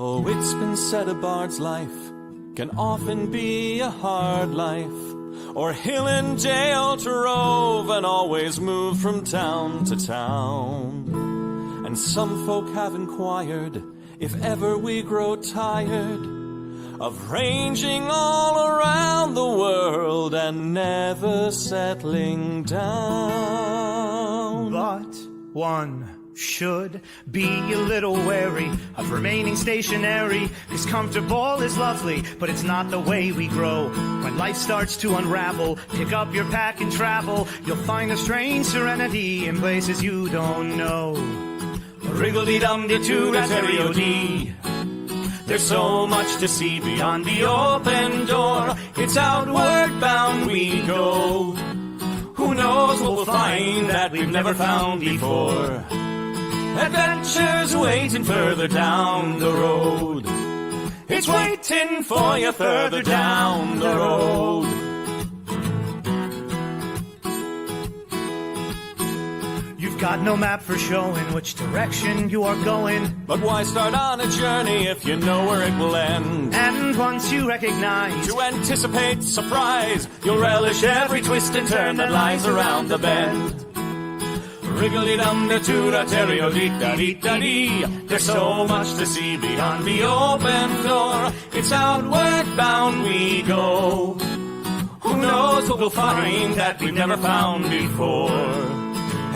Oh, it's been said a bard's life can often be a hard life, or hill and dale to rove and always move from town to town. And some folk have inquired if ever we grow tired of ranging all around the world and never settling down. But one should be a little wary of remaining stationary, 'cause comfortable is lovely, but it's not the way we grow. When life starts to unravel, pick up your pack and travel. You'll find a strange serenity in places you don't know. Wriggle-dee-dum-dee-doo-rat-terry-o-dee. There's so much to see beyond the open door. It's outward bound we go. Who knows what we'll find that we've never found before. Adventures waiting further down the road. It's waiting for you further down the road. You've got no map for showing which direction you are going. But why start on a journey if you know where it will end? And once you recognize, to anticipate surprise, you'll relish every twist and turn that lies around the bend. Wriggle-dee-dum-dee-doo-rat-terry-o-dee-da-dee-da-dee. There's so much to see beyond the open door. It's outward bound we go. Who knows what we'll find that we've never found before.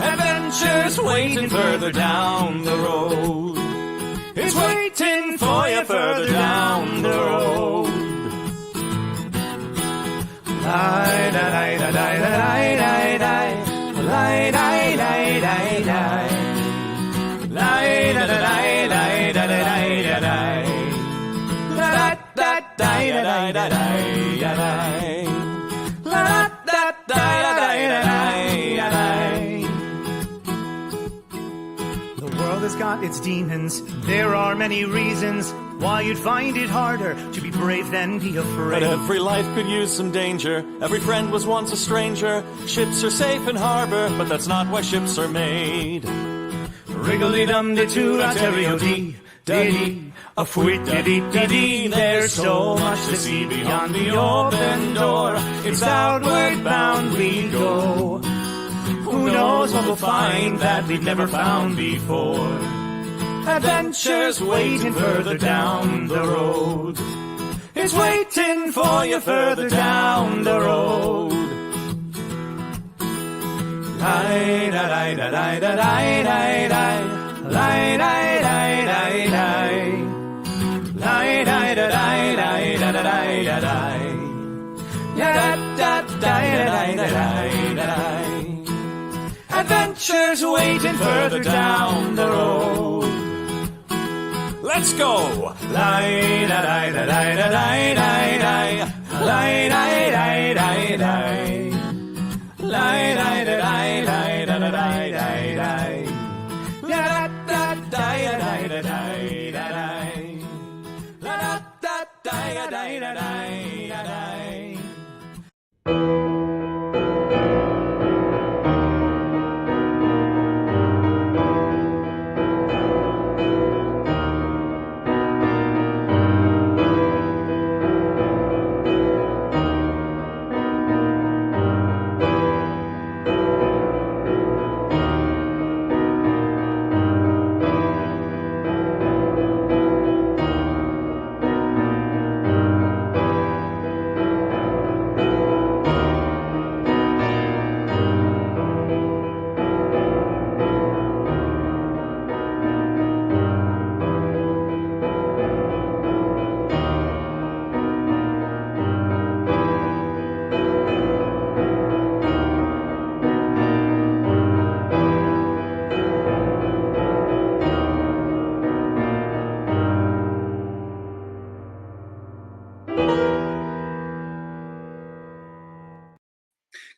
Adventures waiting further down the road. It's waiting for you further down the road. Lie-da-lie-da-lie-da-lie-da-lie. Lie-da-lie-da-lie-da-lie. Lie-da-da-lie-da-lie-da-lie-da-lie. La-da-da-lie-da-lie-da-lie. La-da-da-lie-da-lie-da-lie. The world has got its demons. There are many reasons why you'd find it harder to be brave than be afraid. But every life could use some danger. Every friend was once a stranger. Ships are safe in harbor, but that's not why ships are made. Wriggle-dee-dum-dee-doo-rat-terry-o-dee-da-dee. A fwit-da-dee-da-dee. There's so much to see beyond the open door. It's outward bound we go. Who knows what we'll find that we've never found before. Adventures waiting further down the road. It's waiting for you further down the road. Lie-da-lie-da-lie-da-lie-da-lie. Lie-da-lie-da-lie-da-lie. Lie-da-lie-da-lie-da-lie-da-lie. Ya-da-da-da-da-lie-da-lie-da-lie. Adventures waiting further down the road. Let's go! Lie-da-lie-da-lie-da-lie-da-lie. Lie-da-lie-da-lie-da-lie. Lie-da-lie-da-lie-da-lie-da-lie. Ya-da-da-da-da-lie-da-lie. La-da-da-da-da-lie-da-lie.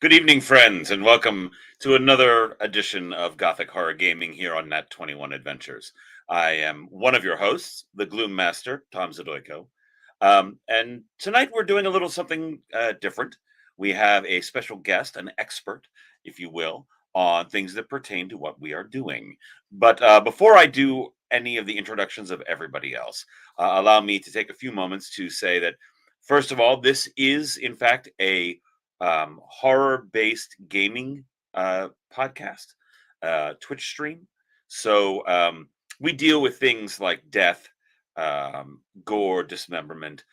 Good evening, friends, and welcome to another edition of Gothic Horror Gaming here on Nat 21 Adventures. I am one of your hosts, the Gloom Master, Tom Zadoyko. And tonight we're doing a little something different. We have a special guest, an expert, if you will, on things that pertain to what we are doing. But before I do any of the introductions of everybody else. Allow me to take a few moments to say that, first of all, this is, in fact, a horror-based gaming podcast, Twitch stream. So we deal with things like death, gore, dismemberment,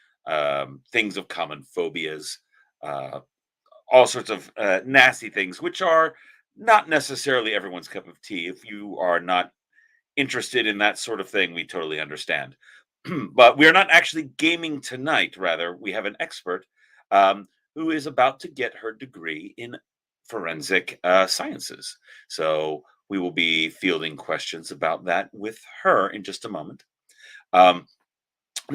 things of common phobias, all sorts of nasty things, which are not necessarily everyone's cup of tea. If you are not interested in that sort of thing, we totally understand. But we are not actually gaming tonight. Rather, we have an expert who is about to get her degree in forensic sciences. So we will be fielding questions about that with her in just a moment. I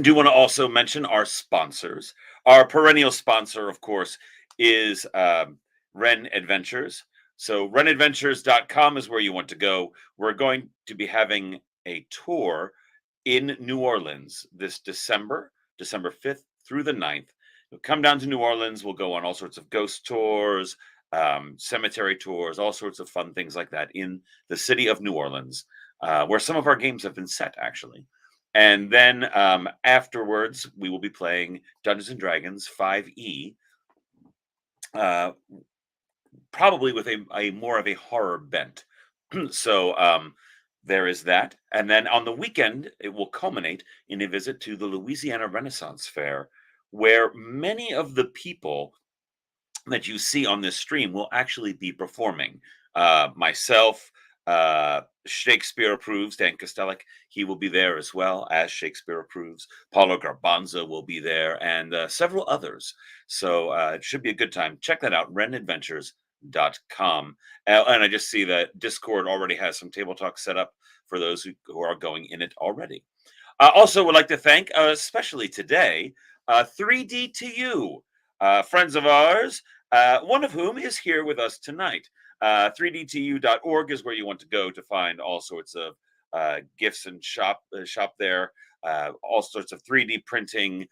do want to also mention our sponsors. Our perennial sponsor, of course, is Ren Adventures. So renadventures.com is where you want to go. We're going to be having a tour in New Orleans this December 5th through the 9th. We'll come down to New Orleans. We'll go on all sorts of ghost tours, cemetery tours, all sorts of fun things like that in the city of New Orleans, where some of our games have been set, actually. And then afterwards, we will be playing Dungeons and Dragons 5e, probably with a more of a horror bent. So there is that. And then on the weekend, it will culminate in a visit to the Louisiana Renaissance Fair, where many of the people that you see on this stream will actually be performing. Myself, Shakespeare Approves, Dan Kostelik, he will be there as well, as Shakespeare Approves. Paulo Garbanzo will be there, and several others. So it should be a good time. Check that out, renadventures.com. And I just see that Discord already has some table talk set up for those who are going in it already. Also would like to thank, especially today, 3D2U, friends of ours, one of whom is here with us tonight. 3dtu.org is where you want to go to find all sorts of gifts and shop there, all sorts of 3D printing,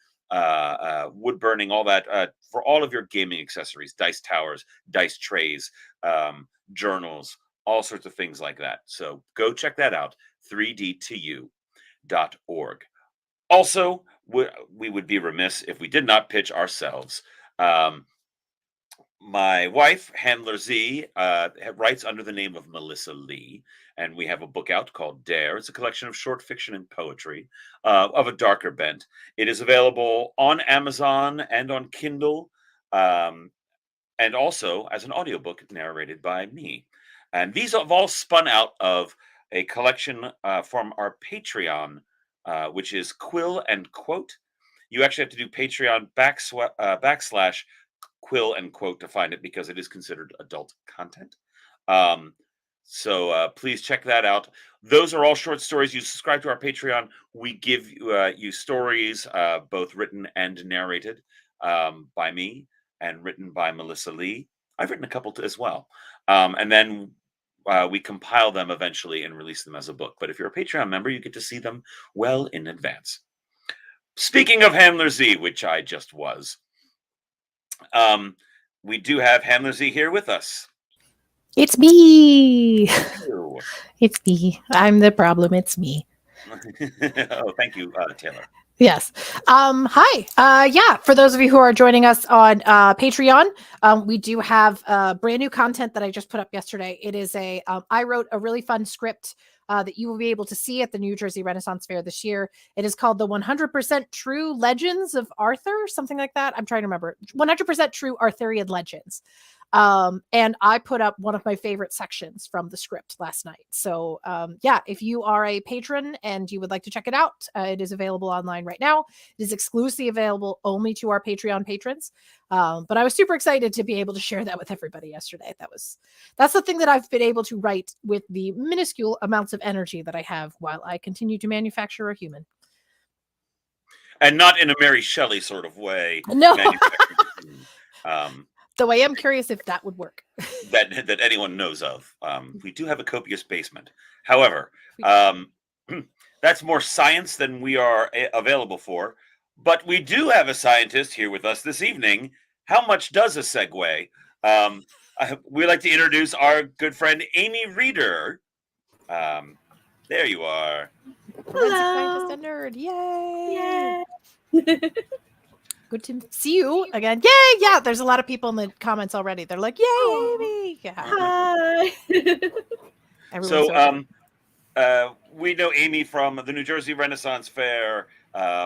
wood burning, all that for all of your gaming accessories, dice towers, dice trays, journals, all sorts of things like that. So go check that out, 3dtu.org. Also, we would be remiss if we did not pitch ourselves. My wife, Handler Z, writes under the name of Melissa Lee, and we have a book out called Dare. It's a collection of short fiction and poetry of a darker bent. It is available on Amazon and on Kindle, and also as an audiobook narrated by me. And these have all spun out of a collection from our Patreon, which is Quill and Quote. You actually have to do Patreon / Quill and Quote to find it, because it is considered adult content. So please check that out. Those are all short stories. You subscribe to our Patreon, we give you stories, both written and narrated, by me and written by Melissa Lee. I've written a couple as well. And then we compile them eventually and release them as a book. But if you're a Patreon member, you get to see them well in advance. Speaking of Handler Z, which I just was, we do have Handler Z here with us. It's me. Ew. It's me. I'm the problem. It's me. Oh, thank you, Taylor. Yes. Hi. Yeah. For those of you who are joining us on Patreon, we do have brand new content that I just put up yesterday. It is I wrote a really fun script that you will be able to see at the New Jersey Renaissance Fair this year. It is called the 100% True Legends of Arthur, something like that. I'm trying to remember. 100% True Arthurian Legends. And I put up one of my favorite sections from the script last night. So yeah, if you are a patron and you would like to check it out, it is available online right now. It is exclusively available only to our Patreon patrons. But I was super excited to be able to share that with everybody yesterday. That's the thing that I've been able to write with the minuscule amounts of energy that I have while I continue to manufacture a human. And not in a Mary Shelley sort of way. No. Though I am curious if that would work. that anyone knows of. We do have a copious basement. However, that's more science than we are available for. But we do have a scientist here with us this evening. How much does a segue? We'd like to introduce our good friend, Amy Reeder. There you are. Forensic Hello. scientist and nerd. Yay! Yay. Good to see you again. Yay! Yeah, there's a lot of people in the comments already. They're like, "Yay, Aw. Amy!" Yeah. Hi. Everyone's So, we know Amy from the New Jersey Renaissance Fair.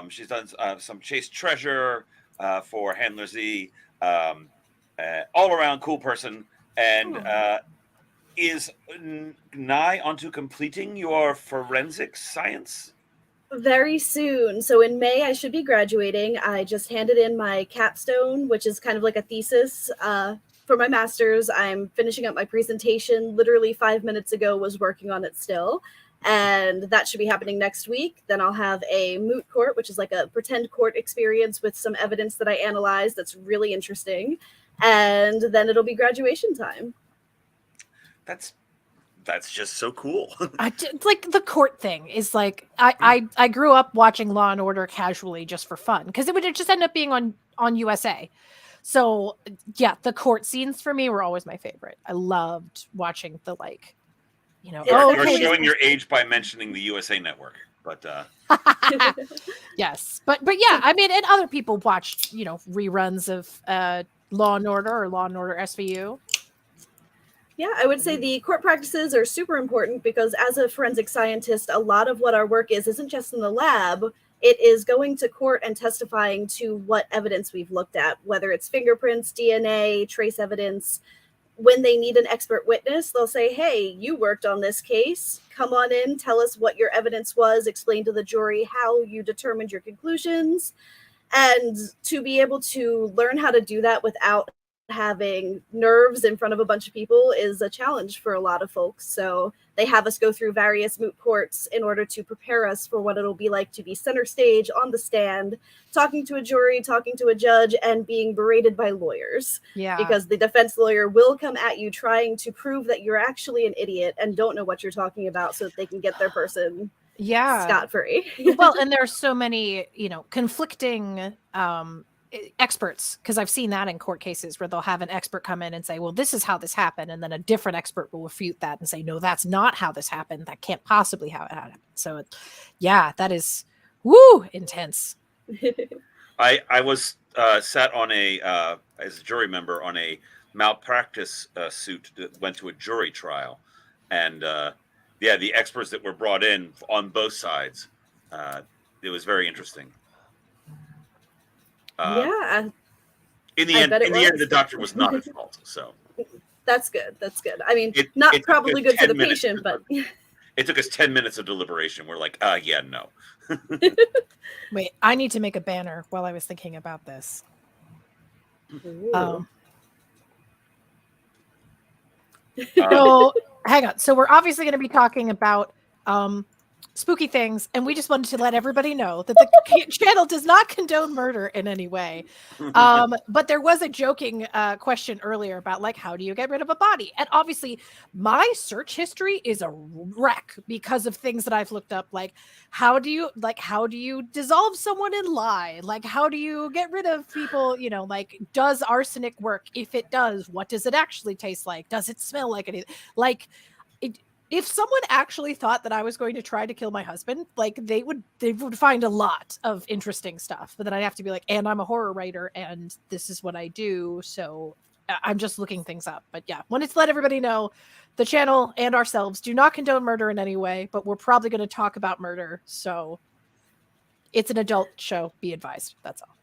She's done some Chase Treasure for Handler Z. All around cool person, and is nigh onto completing your forensic science. Very soon. So in May, I should be graduating. I just handed in my capstone, which is kind of like a thesis for my master's. I'm finishing up my presentation. Literally 5 minutes ago, was working on it still. And that should be happening next week. Then I'll have a moot court, which is like a pretend court experience with some evidence that I analyzed that's really interesting. And then it'll be graduation time. That's just so cool. Like the court thing is like I grew up watching Law and Order casually just for fun because it would just end up being on USA. So yeah, the court scenes for me were always my favorite. I loved watching the You're showing your age by mentioning the USA Network, but yes, but yeah, I mean, and other people watched reruns of Law and Order or Law and Order SVU. Yeah, I would say the court practices are super important because as a forensic scientist, a lot of what our work isn't just in the lab. It is going to court and testifying to what evidence we've looked at, whether it's fingerprints, DNA, trace evidence. When they need an expert witness, they'll say, hey, you worked on this case. Come on in, tell us what your evidence was, explain to the jury how you determined your conclusions. And to be able to learn how to do that without having nerves in front of a bunch of people is a challenge for a lot of folks. So they have us go through various moot courts in order to prepare us for what it'll be like to be center stage on the stand, talking to a jury, talking to a judge, and being berated by lawyers. Yeah. Because the defense lawyer will come at you trying to prove that you're actually an idiot and don't know what you're talking about so that they can get their person scot-free. Well, and there's so many, conflicting experts, because I've seen that in court cases where they'll have an expert come in and say, well, this is how this happened, and then a different expert will refute that and say, no, that's not how this happened, that can't possibly how it happened. So that is intense. I was sat on as a jury member on a malpractice suit that went to a jury trial, and the experts that were brought in on both sides, it was very interesting. In the end, the doctor was not at fault. So that's good. I mean, not probably good for the patient, but it took us 10 minutes of deliberation. We're like, no. Wait, I need to make a banner while I was thinking about this. So hang on. So we're obviously going to be talking about spooky things, and we just wanted to let everybody know that the channel does not condone murder in any way. But there was a joking question earlier about how do you get rid of a body? And obviously my search history is a wreck because of things that I've looked up, like how do you dissolve someone in lye? Like how do you get rid of people, does arsenic work? If it does, what does it actually taste like? Does it smell like anything? If someone actually thought that I was going to try to kill my husband, they would find a lot of interesting stuff. But then I'd have to be like, and I'm a horror writer, and this is what I do. So I'm just looking things up. But yeah, wanted to let everybody know the channel and ourselves do not condone murder in any way, but we're probably going to talk about murder. So it's an adult show. Be advised. That's all.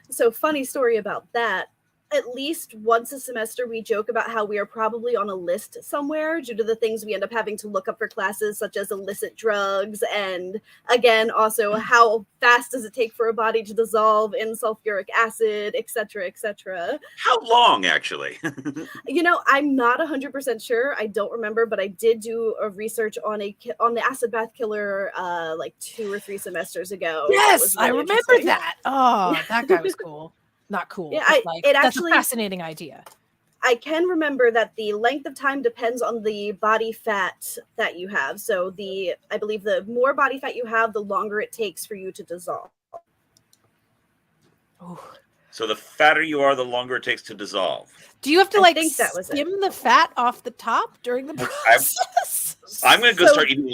So funny story about that. At least once a semester, we joke about how we are probably on a list somewhere due to the things we end up having to look up for classes, such as illicit drugs. And again, also how fast does it take for a body to dissolve in sulfuric acid, et cetera, et cetera. How long, actually? I'm not 100% sure. I don't remember, but I did do a research on the acid bath killer 2 or 3 semesters ago. Yes, I remember that. Oh, that guy was cool. Not cool. Yeah, that's a fascinating idea. I can remember that the length of time depends on the body fat that you have. So I believe the more body fat you have, the longer it takes for you to dissolve. Ooh. So the fatter you are, the longer it takes to dissolve. Do you have to skim the fat off the top during the process? I'm going to go So- start eating a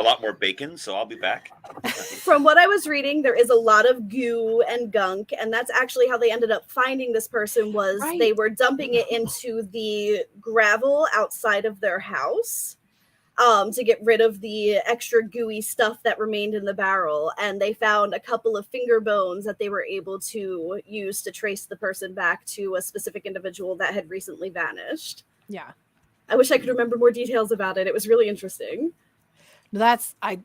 lot more bacon, so I'll be back. From what I was reading, there is a lot of goo and gunk, and that's actually how they ended up finding this person. Was Right. they were dumping it into the gravel outside of their house to get rid of the extra gooey stuff that remained in the barrel, and they found a couple of finger bones that they were able to use to trace the person back to a specific individual that had recently vanished. Yeah. I wish I could remember more details about it. It was really interesting. I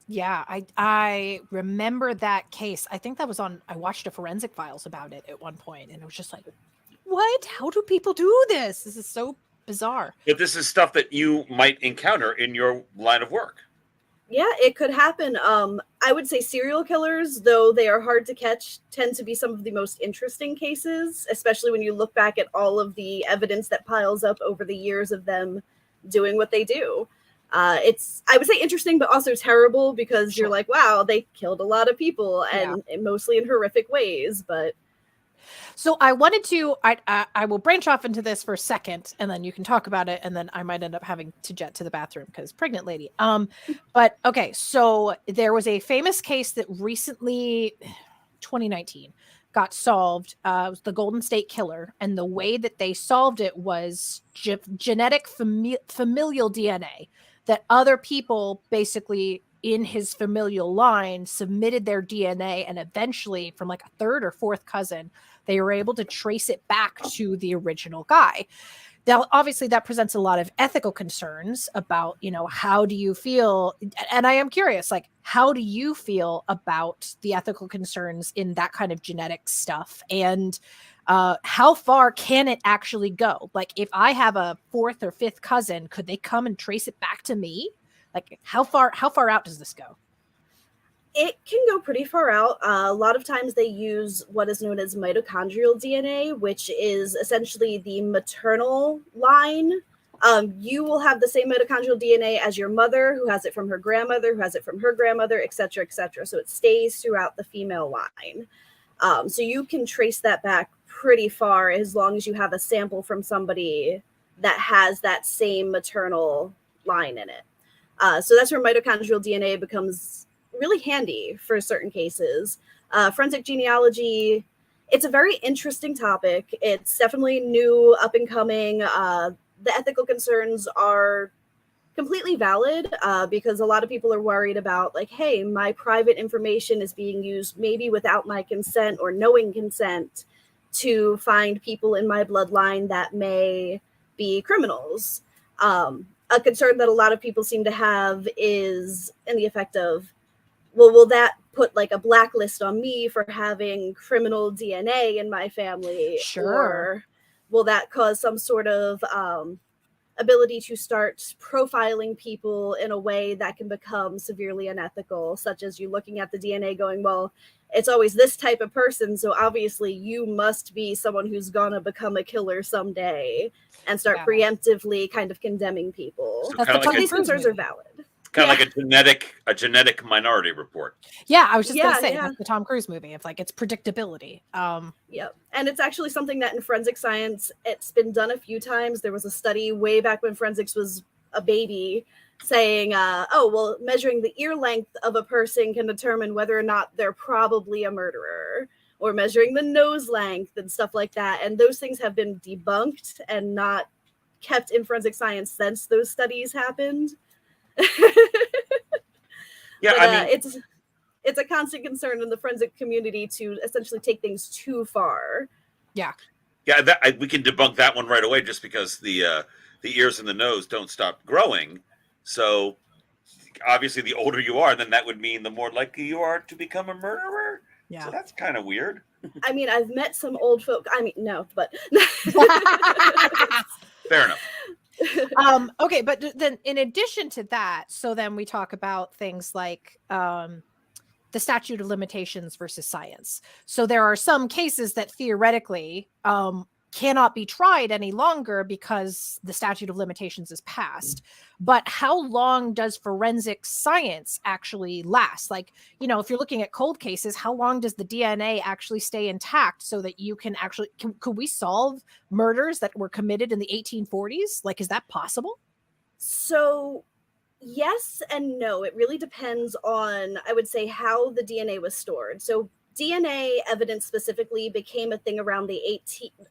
remember that case. I think that was on, I watched a Forensic Files about it at one point, and it was just like, what? How do people do this? This is so bizarre. But this is stuff that you might encounter in your line of work. Yeah, it could happen. I would say serial killers, though they are hard to catch, tend to be some of the most interesting cases, especially when you look back at all of the evidence that piles up over the years of them doing what they do. It's, I would say, interesting, but also terrible, because you're Sure. like, wow, they killed a lot of people, and mostly in horrific ways. But So I wanted to, I will branch off into this for a second, and then you can talk about it, and then I might end up having to jet to the bathroom because pregnant lady. But okay, so there was a famous case that recently, 2019, got solved. It was the Golden State Killer, and the way that they solved it was genetic familial DNA, that other people basically in his familial line submitted their DNA, and eventually from like a third or fourth cousin, they were able to trace it back to the original guy. Now, obviously, that presents a lot of ethical concerns about, how do you feel? And I am curious, like, how do you feel about the ethical concerns in that kind of genetic stuff? And how far can it actually go? Like, if I have a fourth or fifth cousin, could they come and trace it back to me? Like, how far out does this go? it can go pretty far out. A lot of times they use what is known as mitochondrial DNA, which is essentially the maternal line. You will have the same mitochondrial DNA as your mother, who has it from her grandmother, who has it from her grandmother, et cetera, et cetera. So it stays throughout the female line. So you can trace that back pretty far as long as you have a sample from somebody that has that same maternal line in it. So that's where mitochondrial DNA becomes really handy for certain cases. Forensic genealogy, it's a very interesting topic. It's definitely new, up and coming. The ethical concerns are completely valid because a lot of people are worried about, like, hey, my private information is being used maybe without my consent or knowing consent to find people in my bloodline that may be criminals. A concern that a lot of people seem to have is in the effect of, well, will that put like a blacklist on me for having criminal DNA in my family? Sure. Or will that cause some sort of ability to start profiling people in a way that can become severely unethical, such as you looking at the DNA going, well, it's always this type of person, so obviously you must be someone who's gonna become a killer someday, and start preemptively kind of condemning people. So All these concerns are valid. Kind of like a genetic minority report. Yeah, I was just gonna say Yeah. that's the Tom Cruise movie. It's like, it's predictability. Yep. And it's actually something that in forensic science, it's been done a few times. There was a study way back when forensics was a baby saying, measuring the ear length of a person can determine whether or not they're probably a murderer, or measuring the nose length and stuff like that. And those things have been debunked and not kept in forensic science since those studies happened. Yeah, But, I mean, it's a constant concern in the forensic community to essentially take things too far. yeah, we can debunk that one right away, just because the ears and the nose don't stop growing. So obviously, the older you are, then that would mean the more likely you are to become a murderer. Yeah. So that's kind of weird. I mean, I've met some old folk. I mean, no, but Fair enough. Okay, but then in addition to that, so then we talk about things like the statute of limitations versus science. So there are some cases that theoretically cannot be tried any longer because the statute of limitations is passed. But how long does forensic science actually last? Like, if you're looking at cold cases, how long does the DNA actually stay intact so that you can actually, could we solve murders that were committed in the 1840s? Like, is that possible? So Yes and no. It really depends on, I would say, how the DNA was stored. So DNA evidence specifically became a thing around the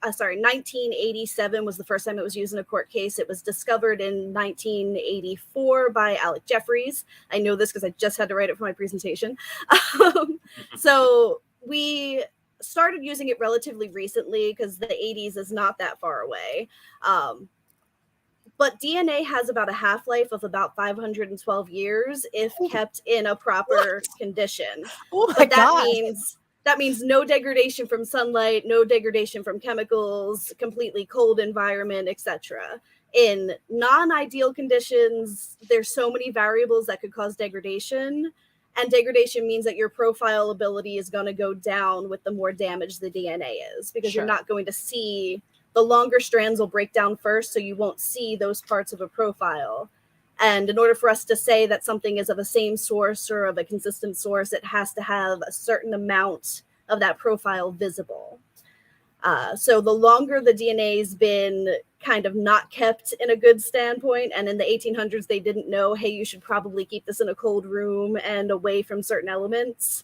1987 was the first time it was used in a court case. It was discovered in 1984 by Alec Jeffreys. I know this because I just had to write it for my presentation. So we started using it relatively recently because the 80s is not that far away. But DNA has about a half-life of about 512 years if kept in a proper condition. Oh my But God. that means no degradation from sunlight, no degradation from chemicals, completely cold environment, etc. In non-ideal conditions, there's so many variables that could cause degradation, and degradation means that your profile ability is going to go down with the more damaged the DNA is, because you're Sure. not going to see, the longer strands will break down first, so you won't see those parts of a profile. And in order for us to say that something is of a same source or of a consistent source, it has to have a certain amount of that profile visible. So the longer the DNA's been kind of not kept in a good standpoint, and in the 1800s they didn't know, hey, you should probably keep this in a cold room and away from certain elements,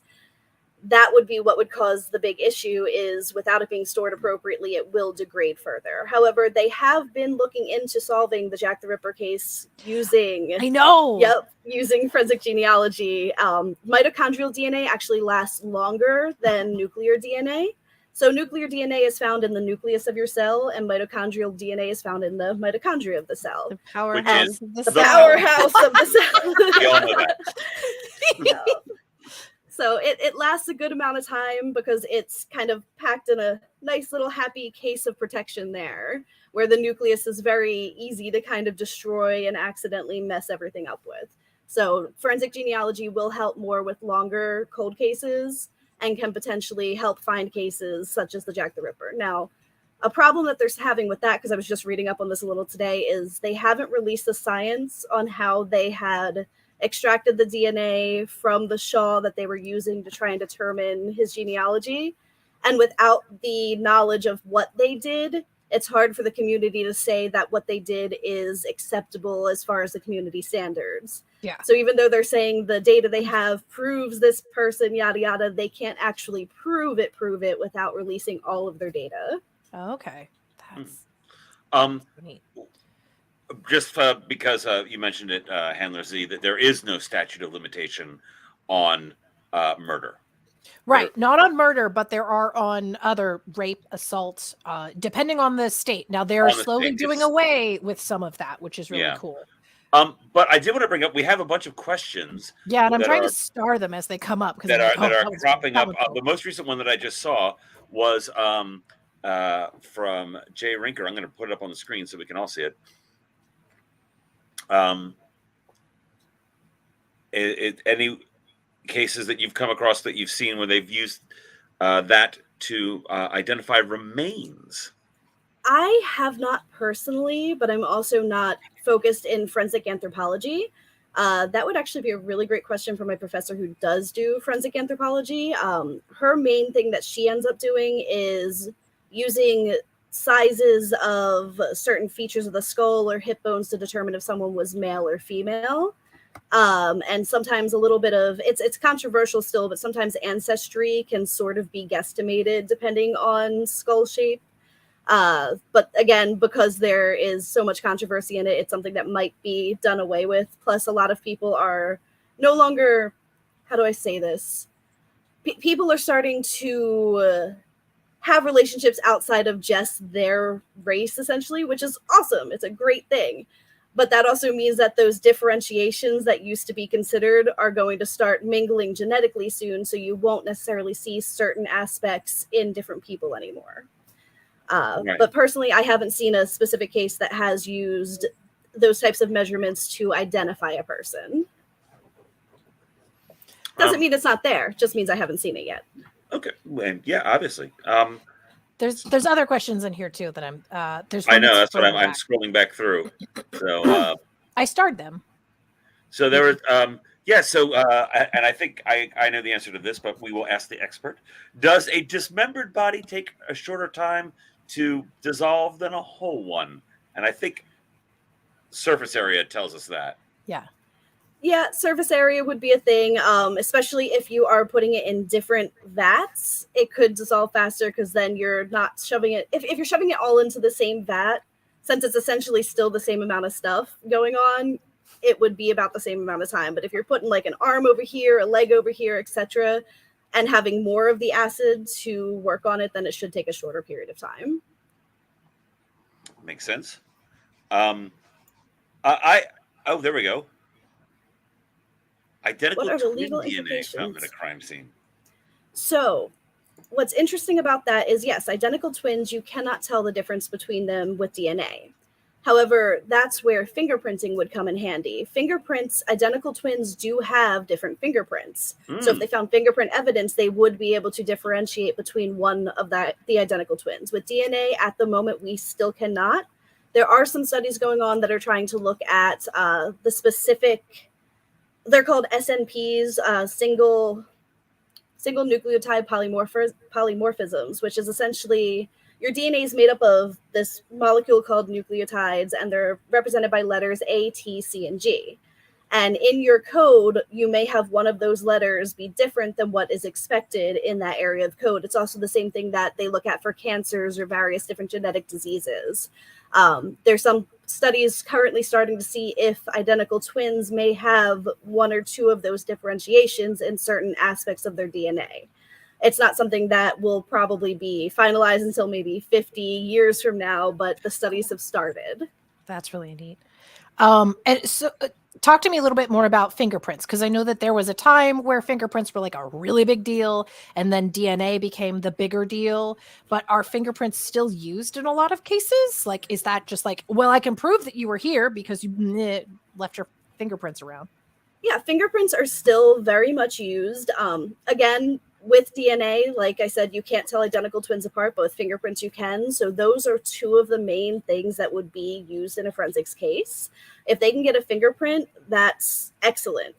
that would be what would cause the big issue, is without it being stored appropriately, it will degrade further. However, they have been looking into solving the Jack the Ripper case using I know. using forensic genealogy. Mitochondrial DNA actually lasts longer than nuclear DNA. So nuclear DNA is found in the nucleus of your cell, and mitochondrial DNA is found in the mitochondria of the cell. The powerhouse is of the The cell. powerhouse of the cell. We all know that. So it lasts a good amount of time because it's kind of packed in a nice little happy case of protection there, where the nucleus is very easy to kind of destroy and accidentally mess everything up with. So forensic genealogy will help more with longer cold cases and can potentially help find cases such as the Jack the Ripper. Now, a problem that they're having with that, because I was just reading up on this a little today, is they haven't released the science on how they had extracted the DNA from the Shaw that they were using to try and determine his genealogy. And without the knowledge of what they did, it's hard for the community to say that what they did is acceptable as far as the community standards. Yeah. So even though they're saying the data they have proves this person, yada, yada, they can't actually prove it without releasing all of their data. Okay. That's neat. Just because you mentioned it, Handler Z, that there is no statute of limitation on murder. Right. Not on murder, but there are on other rape, assault, depending on the state. Now they're On the slowly state, doing yes. away with some of that, which is really Yeah. cool. But I did want to bring up, we have a bunch of questions Yeah, and I'm that trying are- to star them as they come up, because that are cropping up. The most recent one that I just saw was from Jay Rinker. I'm going to put it up on the screen so we can all see it. Any cases that you've come across that you've seen where they've used that to identify remains? I have not personally, but I'm also not focused in forensic anthropology. That would actually be a really great question for my professor who does do forensic anthropology. Her main thing that she ends up doing is using sizes of certain features of the skull or hip bones to determine if someone was male or female. And sometimes a little bit of, it's controversial still, but sometimes ancestry can sort of be guesstimated depending on skull shape. But again, because there is so much controversy in it, it's something that might be done away with. Plus, a lot of people are no longer, how do I say this? People are starting to have relationships outside of just their race, essentially, which is awesome. It's a great thing. But that also means that those differentiations that used to be considered are going to start mingling genetically soon, so you won't necessarily see certain aspects in different people anymore. Right. But personally, I haven't seen a specific case that has used those types of measurements to identify a person. Doesn't mean it's not there, just means I haven't seen it yet. Okay, and yeah, obviously. There's other questions in here too that I'm there's I one know that's what further I'm back. scrolling back through. So I starred them. so there was so and I think I know the answer to this, but we will ask the expert. Does a dismembered body take a shorter time to dissolve than a whole one? And I think surface area tells us that. Yeah. Yeah, surface area would be a thing, especially if you are putting it in different vats. It could dissolve faster because then you're not shoving it. If you're shoving it all into the same vat, since it's essentially still the same amount of stuff going on, it would be about the same amount of time. But if you're putting like an arm over here, a leg over here, etc., and having more of the acid to work on it, then it should take a shorter period of time. Makes sense. Oh, there we go. Identical What are the twin legal DNA implications? found at a crime scene. So, what's interesting about that is, yes, identical twins, you cannot tell the difference between them with DNA. However, that's where fingerprinting would come in handy. Fingerprints, identical twins do have different fingerprints. So if they found fingerprint evidence, they would be able to differentiate between one of the identical twins. With DNA, at the moment, we still cannot. There are some studies going on that are trying to look at the specific, they're called SNPs, single nucleotide polymorphisms, which is essentially your DNA is made up of this molecule called nucleotides, and they're represented by letters A, T, C, and G. And in your code, you may have one of those letters be different than what is expected in that area of code. It's also the same thing that they look at for cancers or various different genetic diseases. There's some studies currently starting to see if identical twins may have one or two of those differentiations in certain aspects of their DNA. It's not something that will probably be finalized until maybe 50 years from now, but the studies have started. That's really neat. And so talk to me a little bit more about fingerprints, because I know that there was a time where fingerprints were like a really big deal, and then DNA became the bigger deal. But are fingerprints still used in a lot of cases? Like, is that just like, well, I can prove that you were here because you left your fingerprints around? Yeah, fingerprints are still very much used. Again, with DNA, like I said, you can't tell identical twins apart, but with fingerprints you can. So those are two of the main things that would be used in a forensics case. If they can get a fingerprint, that's excellent.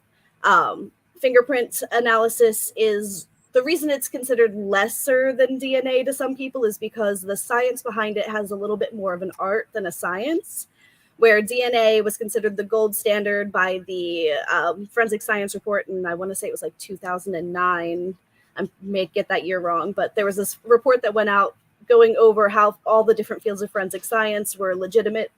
Fingerprint analysis is the reason it's considered lesser than DNA to some people is because the science behind it has a little bit more of an art than a science. Where DNA was considered the gold standard by the Forensic Science Report, and I want to say it was like 2009. I may get that year wrong, but there was this report that went out going over how all the different fields of forensic science were legitimate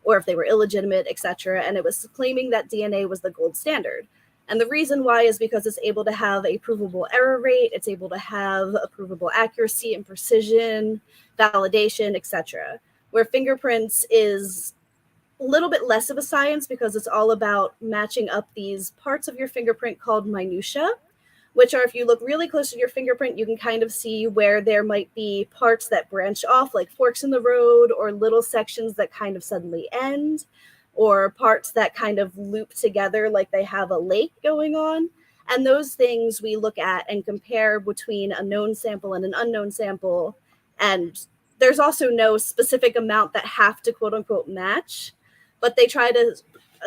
or if they were illegitimate, etc. And it was claiming that DNA was the gold standard. And the reason why is because it's able to have a provable error rate, it's able to have a provable accuracy and precision, validation, etc. Where fingerprints is a little bit less of a science because it's all about matching up these parts of your fingerprint called minutia, which are, if you look really close to your fingerprint, you can kind of see where there might be parts that branch off, like forks in the road, or little sections that kind of suddenly end, or parts that kind of loop together like they have a lake going on. And those things we look at and compare between a known sample and an unknown sample. And there's also no specific amount that have to quote unquote match, but they try to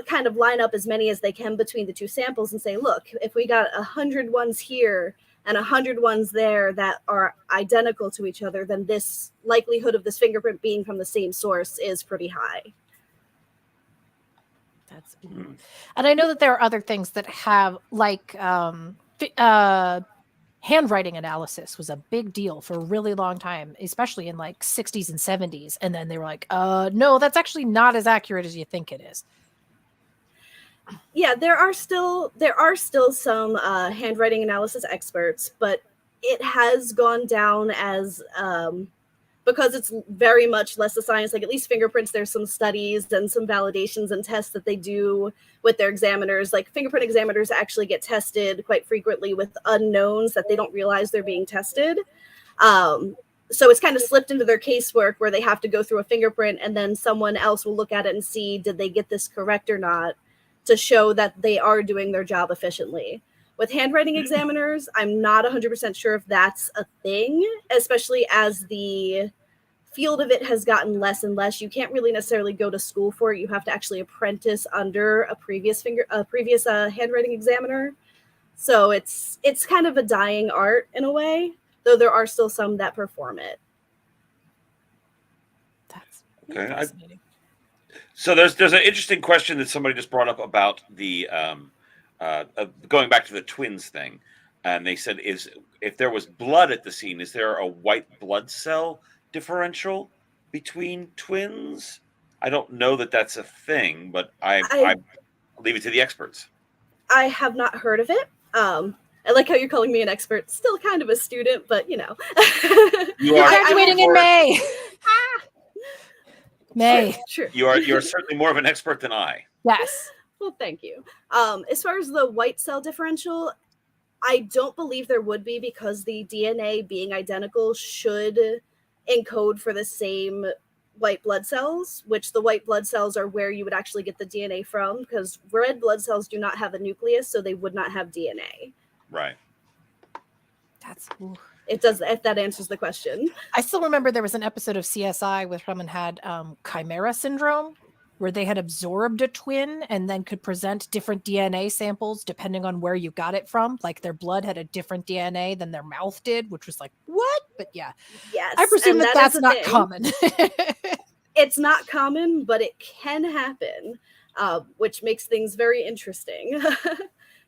kind of line up as many as they can between the two samples and say, look, if we got 100 ones here and 100 ones there that are identical to each other, then this likelihood of this fingerprint being from the same source is pretty high. That's, and I know that there are other things that have, like, handwriting analysis was a big deal for a really long time, especially in like 60s and 70s. And then they were like, no, that's actually not as accurate as you think it is. Yeah, there are still some handwriting analysis experts, but it has gone down as because it's very much less a science. Like, at least fingerprints, there's some studies and some validations and tests that they do with their examiners. Like, fingerprint examiners actually get tested quite frequently with unknowns that they don't realize they're being tested. So it's kind of slipped into their casework where they have to go through a fingerprint and then someone else will look at it and see, did they get this correct or not, to show that they are doing their job efficiently. With handwriting examiners, I'm not 100% sure if that's a thing, especially as the field of it has gotten less and less. You can't really necessarily go to school for it. You have to actually apprentice under a previous handwriting examiner. So it's kind of a dying art in a way, though there are still some that perform it. That's fascinating. So there's an interesting question that somebody just brought up about the going back to the twins thing, and they said, if there was blood at the scene, is there a white blood cell differential between twins? I don't know that that's a thing, but I leave it to the experts. I have not heard of it. I like how you're calling me an expert. Still kind of a student, but you know. You are Graduating in May. May. Sure. You're certainly more of an expert than I. Yes. Well, thank you. As far as the white cell differential, I don't believe there would be, because the DNA being identical should encode for the same white blood cells, which the white blood cells are where you would actually get the DNA from, because red blood cells do not have a nucleus, so they would not have DNA. Right. It does, if that answers the question. I still remember there was an episode of CSI where someone had chimera syndrome, where they had absorbed a twin and then could present different DNA samples depending on where you got it from. Like their blood had a different DNA than their mouth did, which was like, what? But yeah. Yes. I presume and that's is not thing. common. It's not common, but it can happen, which makes things very interesting.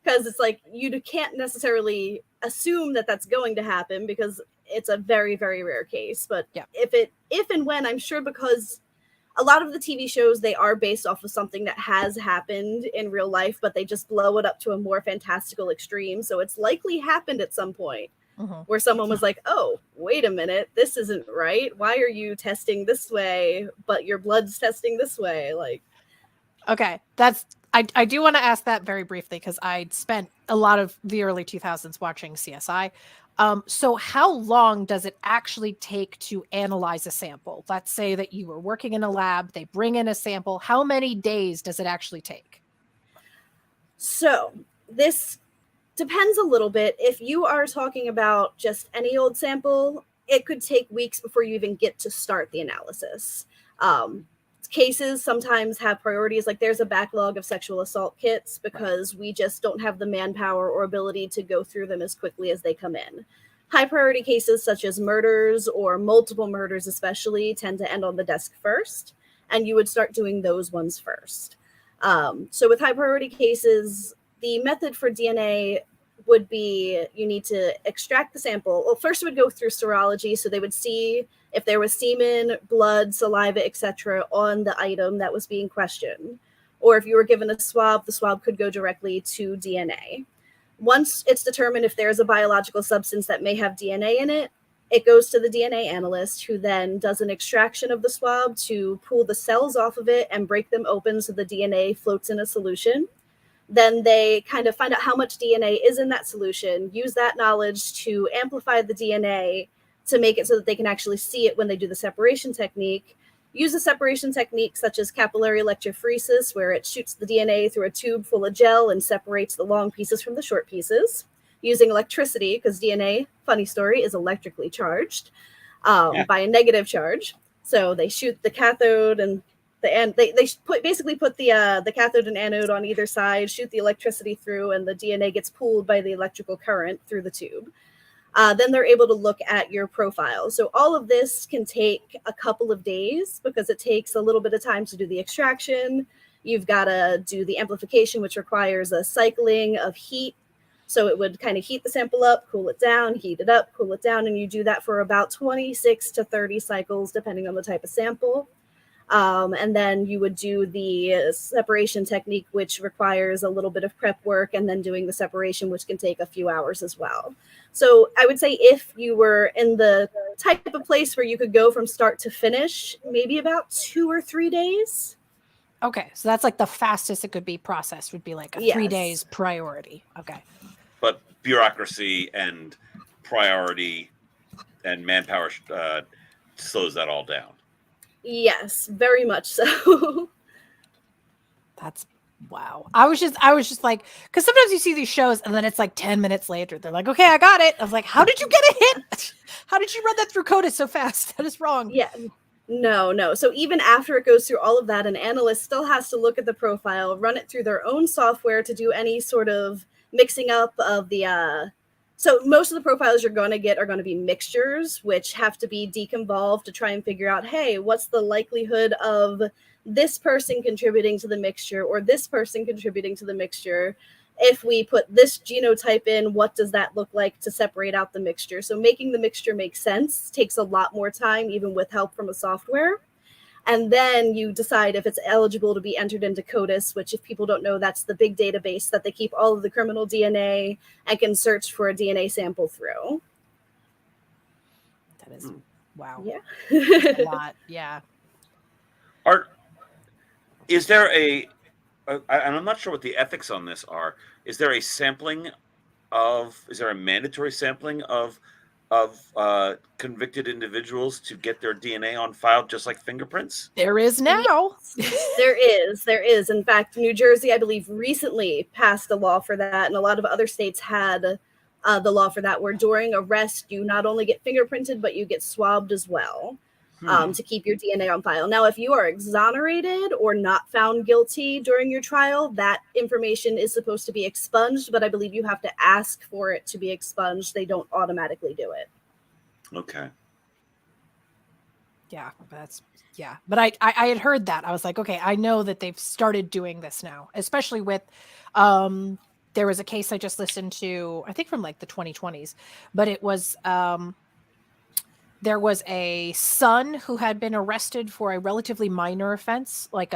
Because it's like you can't necessarily assume that that's going to happen, because it's a very, very rare case. But yeah, if and when, I'm sure, because a lot of the TV shows, they are based off of something that has happened in real life, but they just blow it up to a more fantastical extreme. So it's likely happened at some point where someone was like, oh, wait a minute, this isn't right. Why are you testing this way, but your blood's testing this way? Like, okay, I do want to ask that very briefly, because I spent a lot of the early 2000s watching CSI. So how long does it actually take to analyze a sample? Let's say that you were working in a lab, they bring in a sample. How many days does it actually take? So this depends a little bit. If you are talking about just any old sample, it could take weeks before you even get to start the analysis. Cases sometimes have priorities, like there's a backlog of sexual assault kits because we just don't have the manpower or ability to go through them as quickly as they come in. High priority cases such as murders or multiple murders especially tend to end on the desk first, and you would start doing those ones first. So with high priority cases, the method for DNA would be you need to extract the sample. Well, first it would go through serology, so they would see if there was semen, blood, saliva, etc. on the item that was being questioned. Or if you were given a swab, the swab could go directly to DNA. Once it's determined if there's a biological substance that may have DNA in it, it goes to the DNA analyst, who then does an extraction of the swab to pull the cells off of it and break them open so the DNA floats in a solution. Then they kind of find out how much DNA is in that solution, use that knowledge to amplify the DNA to make it so that they can actually see it when they do the separation technique. Use a separation technique such as capillary electrophoresis, where it shoots the DNA through a tube full of gel and separates the long pieces from the short pieces. Using electricity, because DNA, funny story, is electrically charged by a negative charge. So they shoot the cathode and they basically put the cathode and anode on either side, shoot the electricity through, and the DNA gets pulled by the electrical current through the tube. Then they're able to look at your profile. So all of this can take a couple of days because it takes a little bit of time to do the extraction. You've got to do the amplification, which requires a cycling of heat. So it would kind of heat the sample up, cool it down, heat it up, cool it down. And you do that for about 26 to 30 cycles, depending on the type of sample. And then you would do the separation technique, which requires a little bit of prep work, and then doing the separation, which can take a few hours as well. So I would say if you were in the type of place where you could go from start to finish, maybe about 2 or 3 days. Okay, so that's like the fastest it could be processed would be like a 3 days priority. Okay. But bureaucracy and priority and manpower slows that all down. Yes, very much so. That's wow. I was just like, because sometimes you see these shows and then it's like 10 minutes later, they're like, okay, I got it. I was like, how did you get a hit? How did you run that through CODIS so fast? That is wrong. Yeah. No. So even after it goes through all of that, an analyst still has to look at the profile, run it through their own software to do any sort of mixing up of the so most of the profiles you're going to get are going to be mixtures, which have to be deconvolved to try and figure out, hey, what's the likelihood of this person contributing to the mixture or this person contributing to the mixture? if we put this genotype in, what does that look like to separate out the mixture? So making the mixture make sense takes a lot more time, even with help from a software. And then you decide if it's eligible to be entered into CODIS, which, if people don't know, that's the big database that they keep all of the criminal DNA and can search for a DNA sample through. That is, wow. Yeah. A lot. Yeah. Is there and I'm not sure what the ethics on this are. Is there a mandatory sampling of convicted individuals to get their DNA on file, just like fingerprints? There is now. There is. In fact, New Jersey, I believe, recently passed a law for that, and a lot of other states had the law for that, where during arrest, you not only get fingerprinted, but you get swabbed as well. To keep your DNA on file. Now, if you are exonerated or not found guilty during your trial, that information is supposed to be expunged, but I believe you have to ask for it to be expunged. They don't automatically do it. Okay. Yeah, but I had heard that. I was like, okay, I know that they've started doing this now, especially with there was a case I just listened to, I think from like the 2020s, but it was there was a son who had been arrested for a relatively minor offense, like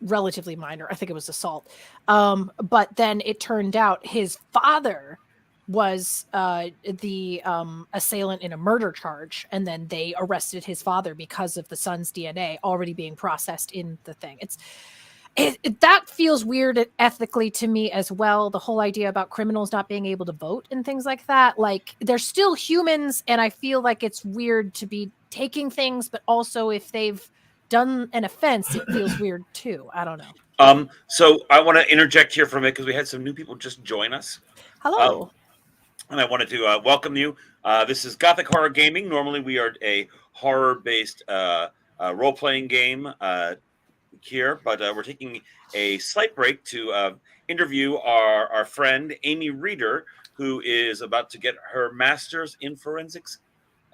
relatively minor. I think it was assault. But then it turned out his father was the assailant in a murder charge, and then they arrested his father because of the son's DNA already being processed in the thing. That feels weird ethically to me as well. The whole idea about criminals not being able to vote and things like that. Like, they're still humans, and I feel like it's weird to be taking things, but also if they've done an offense, it feels weird too. I don't know. So I want to interject here for a minute because we had some new people just join us. Hello. And I wanted to welcome you. This is Gothic Horror Gaming. Normally we are a horror-based role-playing game here, but we're taking a slight break to interview our friend Amy Reeder, who is about to get her master's in forensics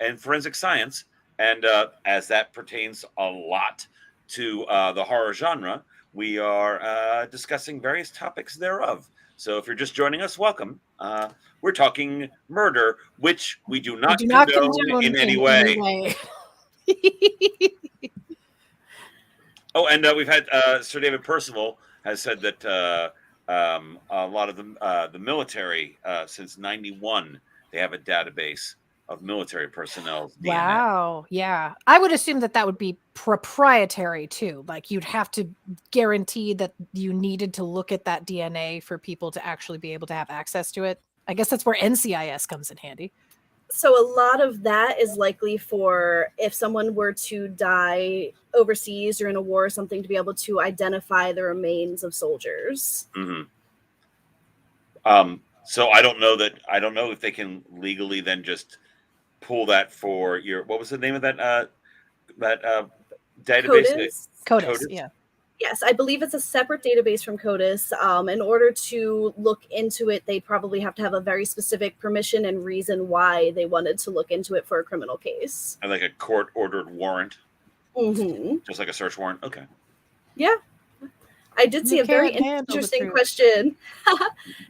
and forensic science, and as that pertains a lot to the horror genre, we are discussing various topics thereof. So if you're just joining us, welcome. We're talking murder, which we do not condone in any way. Oh, and we've had Sir David Percival has said that a lot of the military since '91, they have a database of military personnel's DNA. Wow. Yeah. I would assume that would be proprietary too. Like, you'd have to guarantee that you needed to look at that DNA for people to actually be able to have access to it. I guess that's where NCIS comes in handy. So a lot of that is likely for if someone were to die overseas or in a war or something, to be able to identify the remains of soldiers. Mm-hmm. So I don't know if they can legally then just pull that for your, what was the name of that database? CODIS, yeah. Yes, I believe it's a separate database from CODIS. In order to look into it, they probably have to have a very specific permission and reason why they wanted to look into it for a criminal case. And like a court-ordered warrant? Mm-hmm. Just like a search warrant? Okay. Yeah. I did see a very interesting question.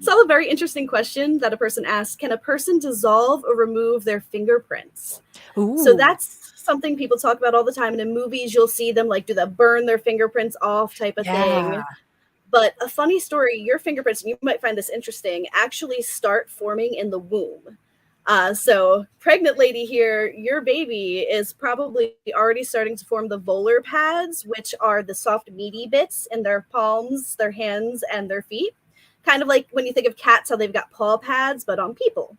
Saw a very interesting question that a person asked. Can a person dissolve or remove their fingerprints? Ooh. So that's something people talk about all the time. And in movies, you'll see them like do the burn their fingerprints off type of thing. But a funny story, your fingerprints, and you might find this interesting, actually start forming in the womb. So pregnant lady here, your baby is probably already starting to form the volar pads, which are the soft meaty bits in their palms, their hands, and their feet. Kind of like when you think of cats, how they've got paw pads, but on people.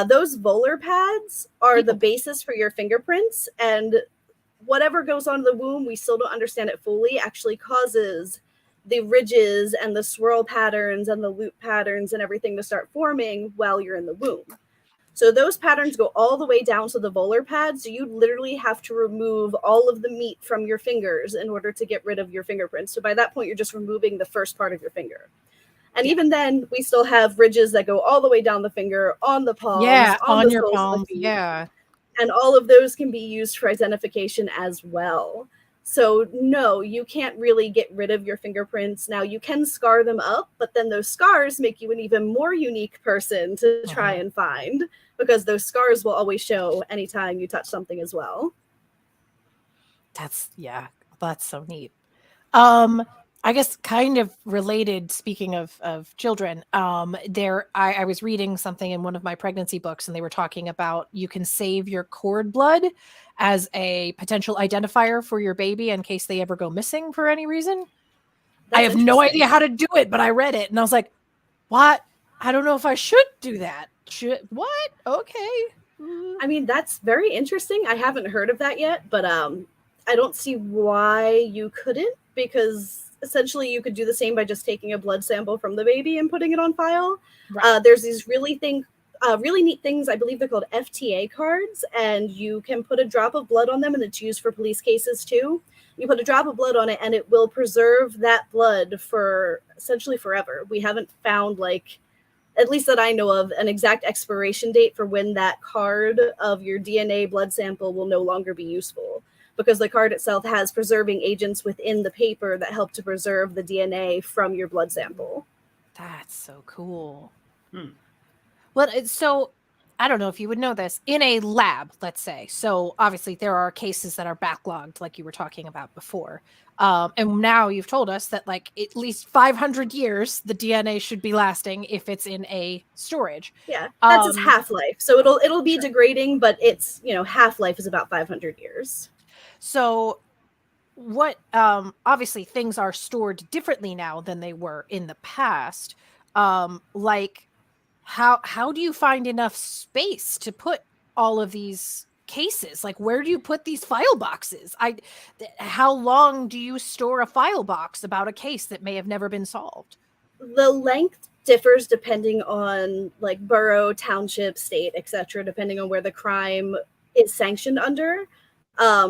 Those volar pads are the basis for your fingerprints, and whatever goes on in the womb, we still don't understand it fully, actually causes the ridges and the swirl patterns and the loop patterns and everything to start forming while you're in the womb. So those patterns go all the way down to the volar pads. So you literally have to remove all of the meat from your fingers in order to get rid of your fingerprints. So by that point, you're just removing the first part of your finger. And even then, we still have ridges that go all the way down the finger, on the palms, on your palms, and all of those can be used for identification as well. So no, you can't really get rid of your fingerprints. Now you can scar them up, but then those scars make you an even more unique person to try and find, because those scars will always show anytime you touch something as well. That's so neat. I guess kind of related, speaking of children, I was reading something in one of my pregnancy books, and they were talking about you can save your cord blood as a potential identifier for your baby in case they ever go missing for any reason. I have no idea how to do it, but I read it and I was like, what? I don't know if I should do that. What? Okay. I mean, that's very interesting. I haven't heard of that yet, but I don't see why you couldn't, because essentially you could do the same by just taking a blood sample from the baby and putting it on file. Right. There's these really neat things, I believe they're called FTA cards, and you can put a drop of blood on them, and it's used for police cases too. You put a drop of blood on it and it will preserve that blood for essentially forever. We haven't found, like, at least that I know of, an exact expiration date for when that card of your DNA blood sample will no longer be useful, because the card itself has preserving agents within the paper that help to preserve the DNA from your blood sample. That's so cool. Well, so I don't know if you would know this. In a lab, let's say, so obviously there are cases that are backlogged, like you were talking about before. And now you've told us that, like, at least 500 years, the DNA should be lasting if it's in a storage. Yeah, that's its half-life. So it'll be degrading, but its, half-life is about 500 years. So what, obviously things are stored differently now than they were in the past. Like how do you find enough space to put all of these cases? Like, where do you put these file boxes? How long do you store a file box about a case that may have never been solved? The length differs depending on, like, borough, township, state, etc., depending on where the crime is sanctioned under.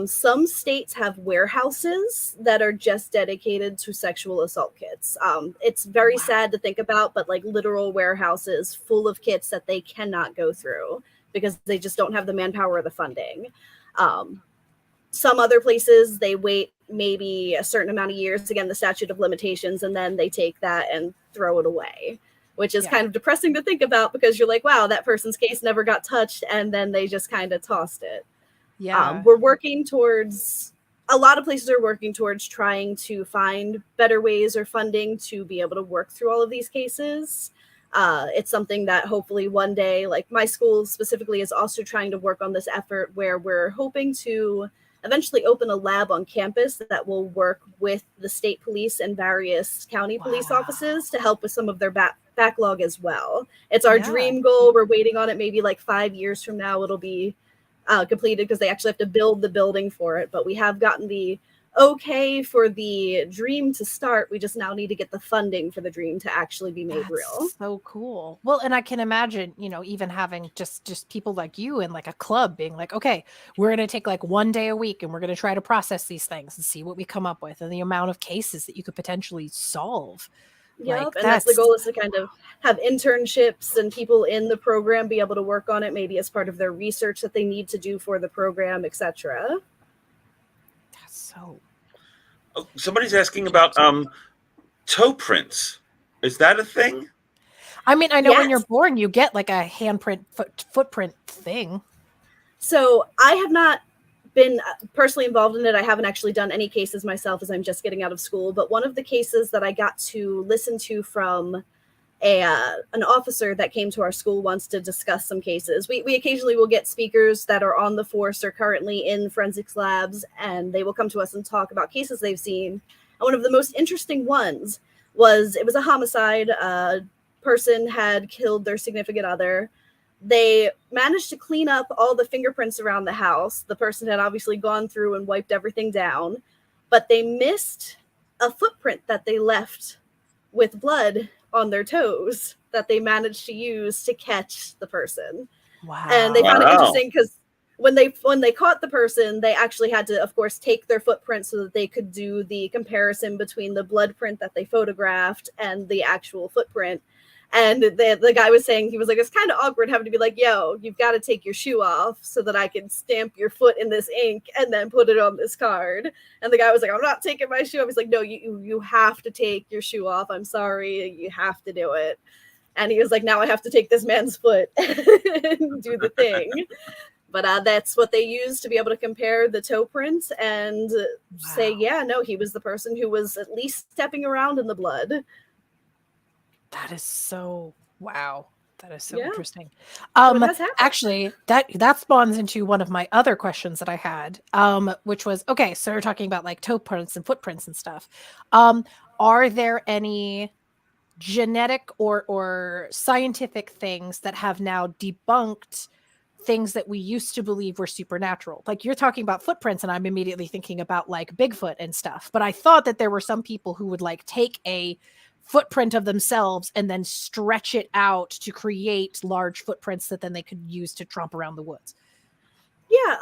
Some states have warehouses that are just dedicated to sexual assault kits. It's very sad to think about, but, like, literal warehouses full of kits that they cannot go through because they just don't have the manpower or the funding. Some other places, they wait maybe a certain amount of years, again, the statute of limitations, and then they take that and throw it away, which is kind of depressing to think about, because you're like, wow, that person's case never got touched, and then they just kind of tossed it. Yeah. We're working towards, a lot of places are working towards trying to find better ways or funding to be able to work through all of these cases. It's something that hopefully one day, like my school specifically, is also trying to work on this effort, where we're hoping to eventually open a lab on campus that will work with the state police and various county police offices to help with some of their backlog as well. It's our dream goal. We're waiting on it. Maybe like 5 years from now, it'll be completed, because they actually have to build the building for it. But we have gotten the okay for the dream to start. We just now need to get the funding for the dream to actually be made real. So cool. Well, and I can imagine, even having just people like you and like a club being like, okay, we're going to take like 1 day a week and we're going to try to process these things and see what we come up with, and the amount of cases that you could potentially solve. Yep, like, and that's the goal, is to kind of have internships and people in the program be able to work on it, maybe as part of their research that they need to do for the program, etc. That's so. Oh, somebody's asking about toe prints. Is that a thing? I mean, I know when you're born, you get like a handprint footprint thing. So I have not been personally involved in it. I haven't actually done any cases myself, as I'm just getting out of school. But one of the cases that I got to listen to from an officer that came to our school once to discuss some cases. We occasionally will get speakers that are on the force or currently in forensics labs, and they will come to us and talk about cases they've seen. And one of the most interesting ones was, it was a homicide. A person had killed their significant other. They managed to clean up all the fingerprints around the house. The person had obviously gone through and wiped everything down, but they missed a footprint that they left with blood on their toes that they managed to use to catch the person. Wow. And they found it interesting because when they caught the person, they actually had to, of course, take their footprint so that they could do the comparison between the blood print that they photographed and the actual footprint. And the guy was saying, he was like, it's kind of awkward having to be like, yo, you've got to take your shoe off so that I can stamp your foot in this ink and then put it on this card. And the guy was like, I'm not taking my shoe off. He's like, no, you have to take your shoe off. I'm sorry. You have to do it. And he was like, now I have to take this man's foot and do the thing. But that's what they used to be able to compare the toe prints and say, yeah, no, he was the person who was at least stepping around in the blood. That is so wow. That is so Yeah. interesting. That's happened. Actually, that spawns into one of my other questions that I had, which was okay. So we're talking about like toe prints and footprints and stuff. Are there any genetic or scientific things that have now debunked things that we used to believe were supernatural? Like you're talking about footprints, and I'm immediately thinking about like Bigfoot and stuff. But I thought that there were some people who would like take a footprint of themselves and then stretch it out to create large footprints that then they could use to tromp around the woods. Yeah,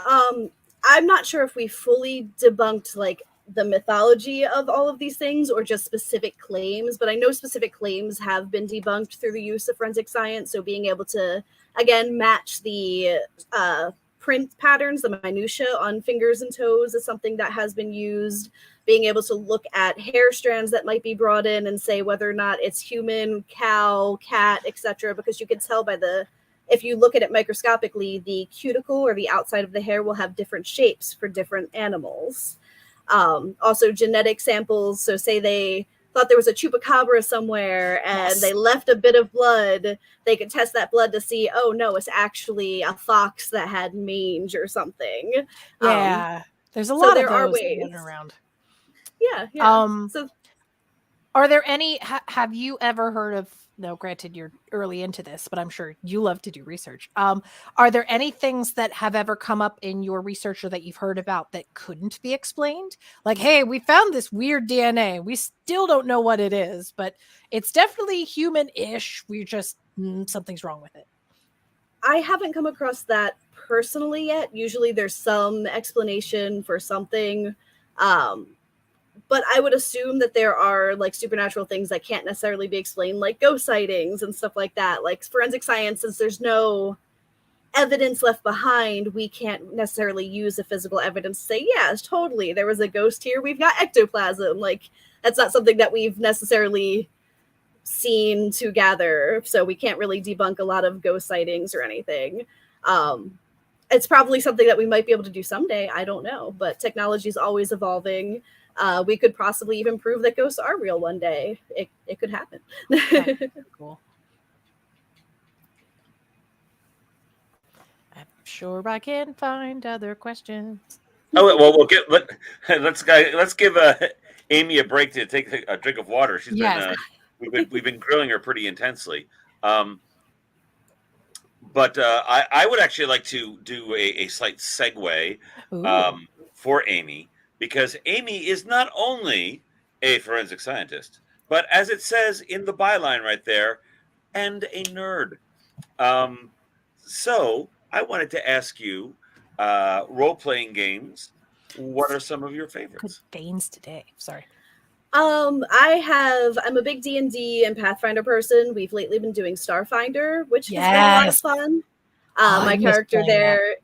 I'm not sure if we fully debunked like the mythology of all of these things or just specific claims, but I know specific claims have been debunked through the use of forensic science. So being able to, again, match the print patterns, the minutia on fingers and toes is something that has been used. Being able to look at hair strands that might be brought in and say whether or not it's human, cow, cat, etc. Because you can tell by if you look at it microscopically, the cuticle or the outside of the hair will have different shapes for different animals. Also genetic samples. So say they thought there was a chupacabra somewhere and they left a bit of blood, they could test that blood to see, oh no, it's actually a fox that had mange or something. Yeah. There's a lot of those running around. Yeah. So are there any, have you ever heard of, no, granted you're early into this, but I'm sure you love to do research. Are there any things that have ever come up in your research or that you've heard about that couldn't be explained? Like, hey, we found this weird DNA. We still don't know what it is, but it's definitely human-ish. We're just, something's wrong with it. I haven't come across that personally yet. Usually there's some explanation for something. But I would assume that there are like supernatural things that can't necessarily be explained, like ghost sightings and stuff like that. Like forensic science, since there's no evidence left behind, we can't necessarily use the physical evidence to say, yes, totally, there was a ghost here. We've got ectoplasm. Like that's not something that we've necessarily seen to gather. So we can't really debunk a lot of ghost sightings or anything. It's probably something that we might be able to do someday. I don't know, but technology is always evolving. We could possibly even prove that ghosts are real one day. It could happen. Cool. I'm sure I can find other questions. Oh well, let's give Amy a break to take a drink of water. She's been we've been grilling her pretty intensely. But I would actually like to do a slight segue for Amy. Because Amy is not only a forensic scientist, but as it says in the byline right there, and a nerd. So I wanted to ask you, role-playing games, what are some of your favorites? Good gains today. Sorry. I'm a big D&D and Pathfinder person. We've lately been doing Starfinder, which has been a lot of fun. My character there...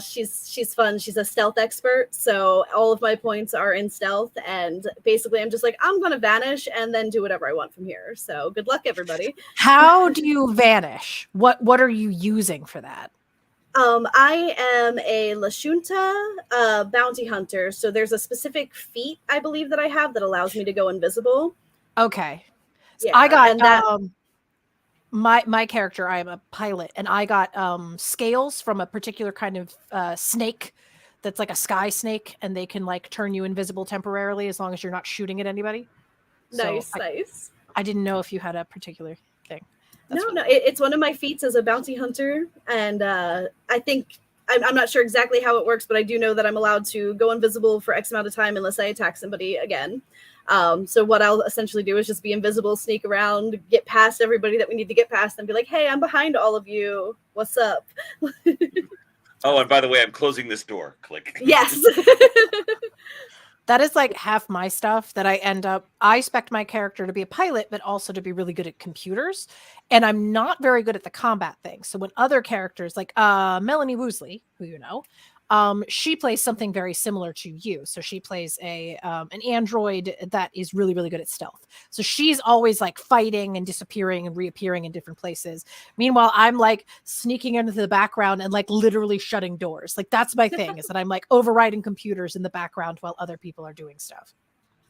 she's fun. She's a stealth expert, so all of my points are in stealth, and basically I'm just like, I'm gonna vanish and then do whatever I want from here. So good luck, everybody. How do you vanish? What are you using for that? I am a Lashunta bounty hunter, so there's a specific feat I believe that I have that allows me to go invisible. Okay. Yeah, I got my character, I am a pilot, and I got scales from a particular kind of snake that's like a sky snake, and they can like turn you invisible temporarily as long as you're not shooting at anybody. Nice. I didn't know if you had a particular thing. It's one of my feats as a bounty hunter, and I think I'm not sure exactly how it works, but I do know that I'm allowed to go invisible for X amount of time unless I attack somebody again. So what I'll essentially do is just be invisible, sneak around, get past everybody that we need to get past, and be like, hey, I'm behind all of you. What's up? Oh, and by the way, I'm closing this door. Click. Yes. That is like half my stuff that I expect my character to be a pilot, but also to be really good at computers. And I'm not very good at the combat thing. So when other characters like Melanie Woosley, who you know, she plays something very similar to you. So she plays an android that is really, really good at stealth. So she's always like fighting and disappearing and reappearing in different places. Meanwhile, I'm like sneaking into the background and like literally shutting doors. Like that's my thing is that I'm like overriding computers in the background while other people are doing stuff.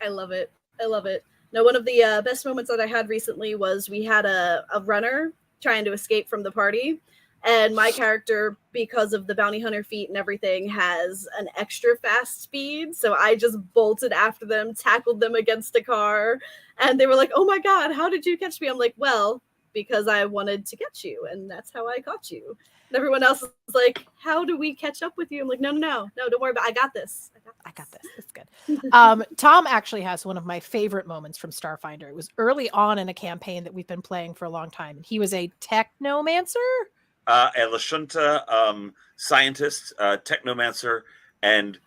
I love it. I love it. Now, one of the best moments that I had recently was we had a runner trying to escape from the party. And my character, because of the bounty hunter feat and everything, has an extra fast speed. So I just bolted after them, tackled them against a car. And they were like, oh my God, how did you catch me? I'm like, well, because I wanted to catch you. And that's how I caught you. And everyone else is like, how do we catch up with you? I'm like, no, don't worry about it. I got this. I got this. It's good. Tom actually has one of my favorite moments from Starfinder. It was early on in a campaign that we've been playing for a long time. And he was a technomancer. A Lashunta scientist, technomancer, and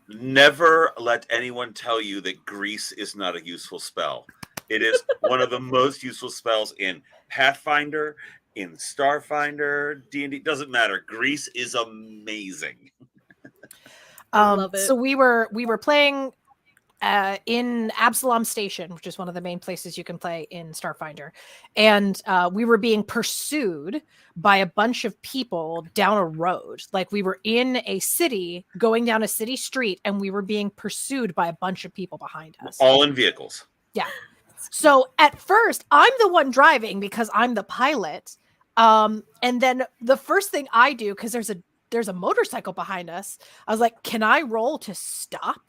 never let anyone tell you that grease is not a useful spell. It is one of the most useful spells in Pathfinder, in Starfinder, D&D. Doesn't matter. Grease is amazing. Love it. So we were playing in Absalom Station, which is one of the main places you can play in Starfinder. And we were being pursued by a bunch of people down a road. Like we were in a city, going down a city street, and we were being pursued by a bunch of people behind us. All in vehicles. Yeah. So at first, I'm the one driving because I'm the pilot. And then the first thing I do, because there's a motorcycle behind us, I was like, can I roll to stop?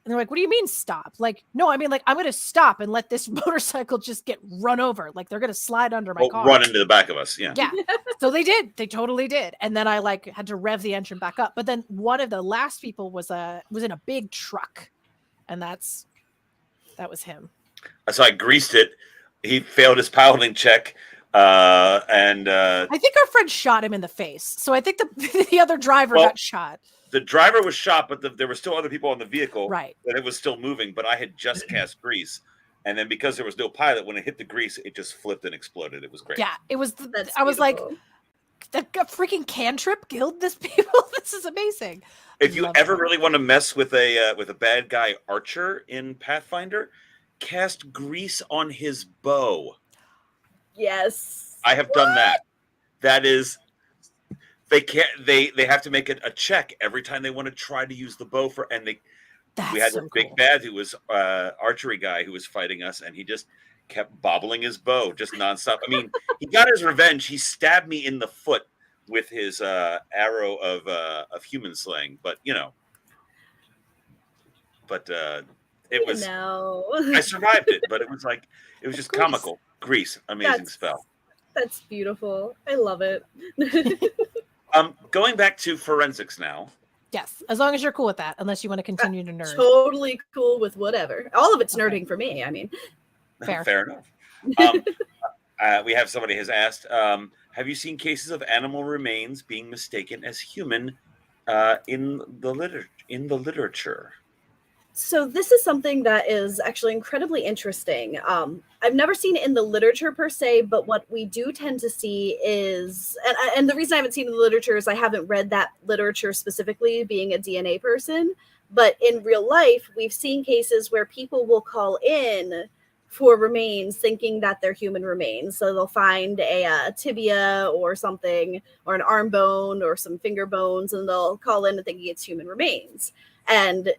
And they're like, what do you mean stop? Like, no, I mean, like, I'm going to stop and let this motorcycle just get run over. Like, they're going to slide under my car. Run into the back of us. Yeah. Yeah. So they did. They totally did. And then I like had to rev the engine back up. But then one of the last people was in a big truck. And that was him. So I greased it. He failed his piloting check. I think our friend shot him in the face. So I think the other driver got shot. The driver was shot, but there were still other people on the vehicle. Right. And it was still moving, but I had just cast grease. And then because there was no pilot, when it hit the grease, it just flipped and exploded. It was great. Yeah, it was. That's I was like, beautiful. the freaking cantrip killed this people. This is amazing. If you ever really want to mess with a bad guy archer in Pathfinder, cast grease on his bow. Yes. I have done that. That is, they have to make a check every time they want to try to use the bow we had a big bad who was archery guy who was fighting us, and he just kept bobbling his bow just nonstop. I mean, he got his revenge. He stabbed me in the foot with his arrow of human slaying, but it was. No. I survived it, but it was just comical. Grease, amazing spell. That's beautiful. I love it. Going back to forensics now. Yes, as long as you're cool with that, unless you want to continue to nerd. Totally cool with whatever. All of it's nerding for me. I mean, Fair enough. We have somebody has asked, have you seen cases of animal remains being mistaken as human in the literature? So this is something that is actually incredibly interesting. I've never seen it in the literature per se, but what we do tend to see is, and the reason I haven't seen it in the literature is I haven't read that literature specifically, being a DNA person. But in real life, we've seen cases where people will call in for remains thinking that they're human remains. So they'll find a tibia or something, or an arm bone or some finger bones, and they'll call in and thinking it's human remains. And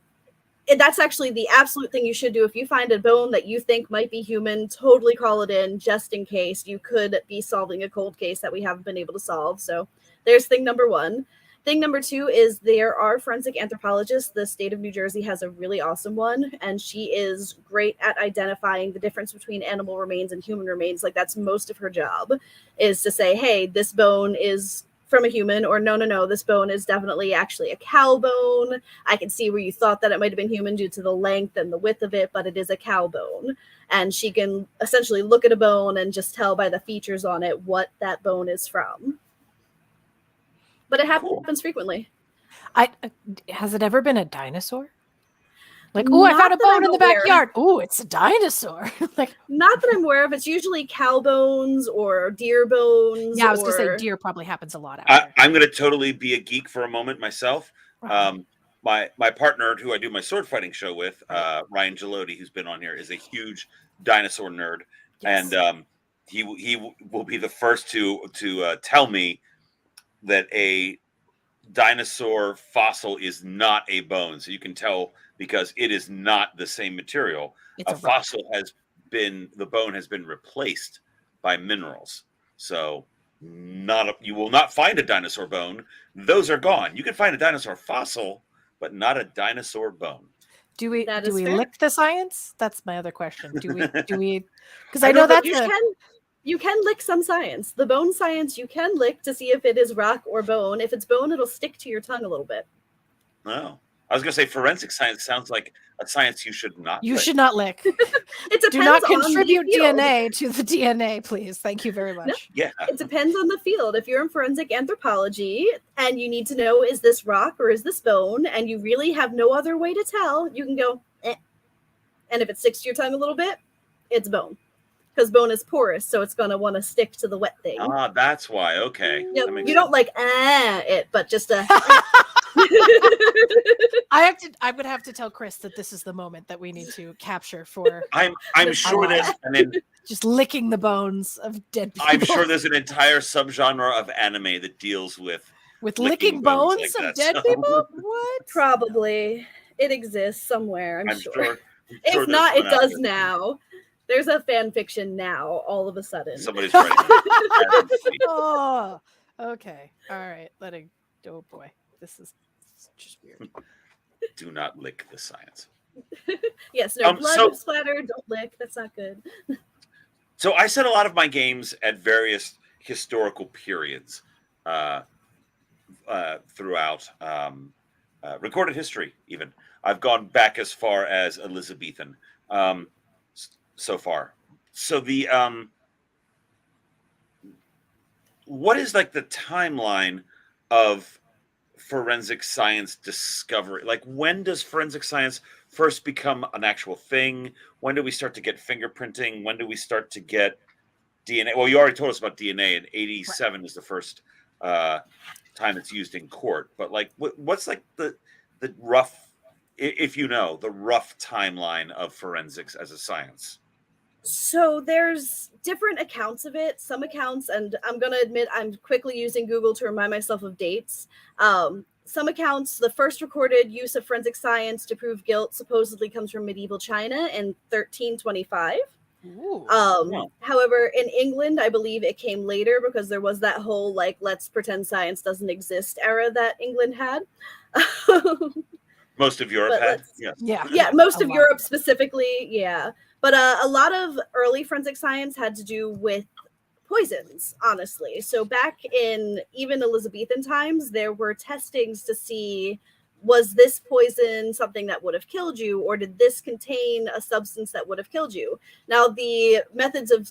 that's actually the absolute thing you should do. If you find a bone that you think might be human, totally call it in just in case. You could be solving a cold case that we haven't been able to solve. So there's thing number one. Thing number two is there are forensic anthropologists. The state of New Jersey has a really awesome one, and she is great at identifying the difference between animal remains and human remains. Like, that's most of her job, is to say, hey, this bone is from a human, or no, this bone is definitely actually a cow bone. I can see where you thought that it might have been human due to the length and the width of it, but it is a cow bone. And she can essentially look at a bone and just tell by the features on it what that bone is from. but it happens frequently. Has it ever been a dinosaur? Like, oh, I Not found a that bone I'm in the aware. backyard. Oh, it's a dinosaur. Like, Not that I'm aware of. It's usually cow bones or deer bones. yeah, I was gonna say or- deer probably happens a lot out there. I'm going to totally be a geek for a moment myself. Right. My partner, who I do my sword fighting show with, Ryan Gelotti, who's been on here, is a huge dinosaur nerd, Yes. and he will be the first to tell me that a dinosaur fossil is not a bone. So you can tell because it is not the same material. It's A a rock. fossil the bone has been replaced by minerals. So you will not find a dinosaur bone. Those are gone. You can find a dinosaur fossil, but not a dinosaur bone. Do we That do is we fair. lick the science? That's my other question. Do we because I I know know that that's You can lick some science. The bone science you can lick to see if it is rock or bone. If it's bone, it'll stick to your tongue a little bit. No. I was going to say forensic science sounds like a science you should not you lick. should not lick. It depends Do not on the contribute field. DNA to the DNA, please. Thank you very much. Yeah. It depends on the field. If you're in forensic anthropology and you need to know, is this rock or is this bone? And you really have no other way to tell, you can go, eh. And if it sticks to your tongue a little bit, it's bone. Because bone is porous, so it's going to want to stick to the wet thing. Ah, that's why. Okay. Yep. That makes You sense. don't like it, but just a. I'm gonna have to tell Chris that this is the moment that we need to capture for I'm sure there's just licking the bones of dead people. I'm sure there's an entire subgenre of anime that deals with licking bones like of that, dead so- people. What? Probably. It exists somewhere, I'm sure. sure If there's not, it one out does there. now. There's a fan fiction now, all of a sudden. Somebody's writing it. Oh, okay. All right. Oh boy, this is just weird. Do not lick the science. Yes, no blood so- splatter, don't lick. That's not good. So I set a lot of my games at various historical periods throughout recorded history. Even I've gone back as far as Elizabethan so far. So the what is like the timeline of forensic science discovery? Like, when does forensic science first become an actual thing? When do we start to get fingerprinting? When do we start to get DNA? Well, you already told us about DNA, and 87 is the first time it's used in court. But like, what's like the rough, if you know, the rough timeline of forensics as a science? So there's different accounts of it. Some accounts, and I'm going to admit I'm quickly using Google to remind myself of dates. Some accounts, the first recorded use of forensic science to prove guilt supposedly comes from medieval China in 1325. Ooh. However, in England, I believe it came later because there was that whole like let's pretend science doesn't exist era that England had. Most of Europe But had, let's- yes. Yeah. Yeah, most A of lot. Europe specifically, yeah. But a lot of early forensic science had to do with poisons, honestly. So back in even Elizabethan times, there were testings to see, was this poison something that would have killed you, or did this contain a substance that would have killed you? Now, the methods of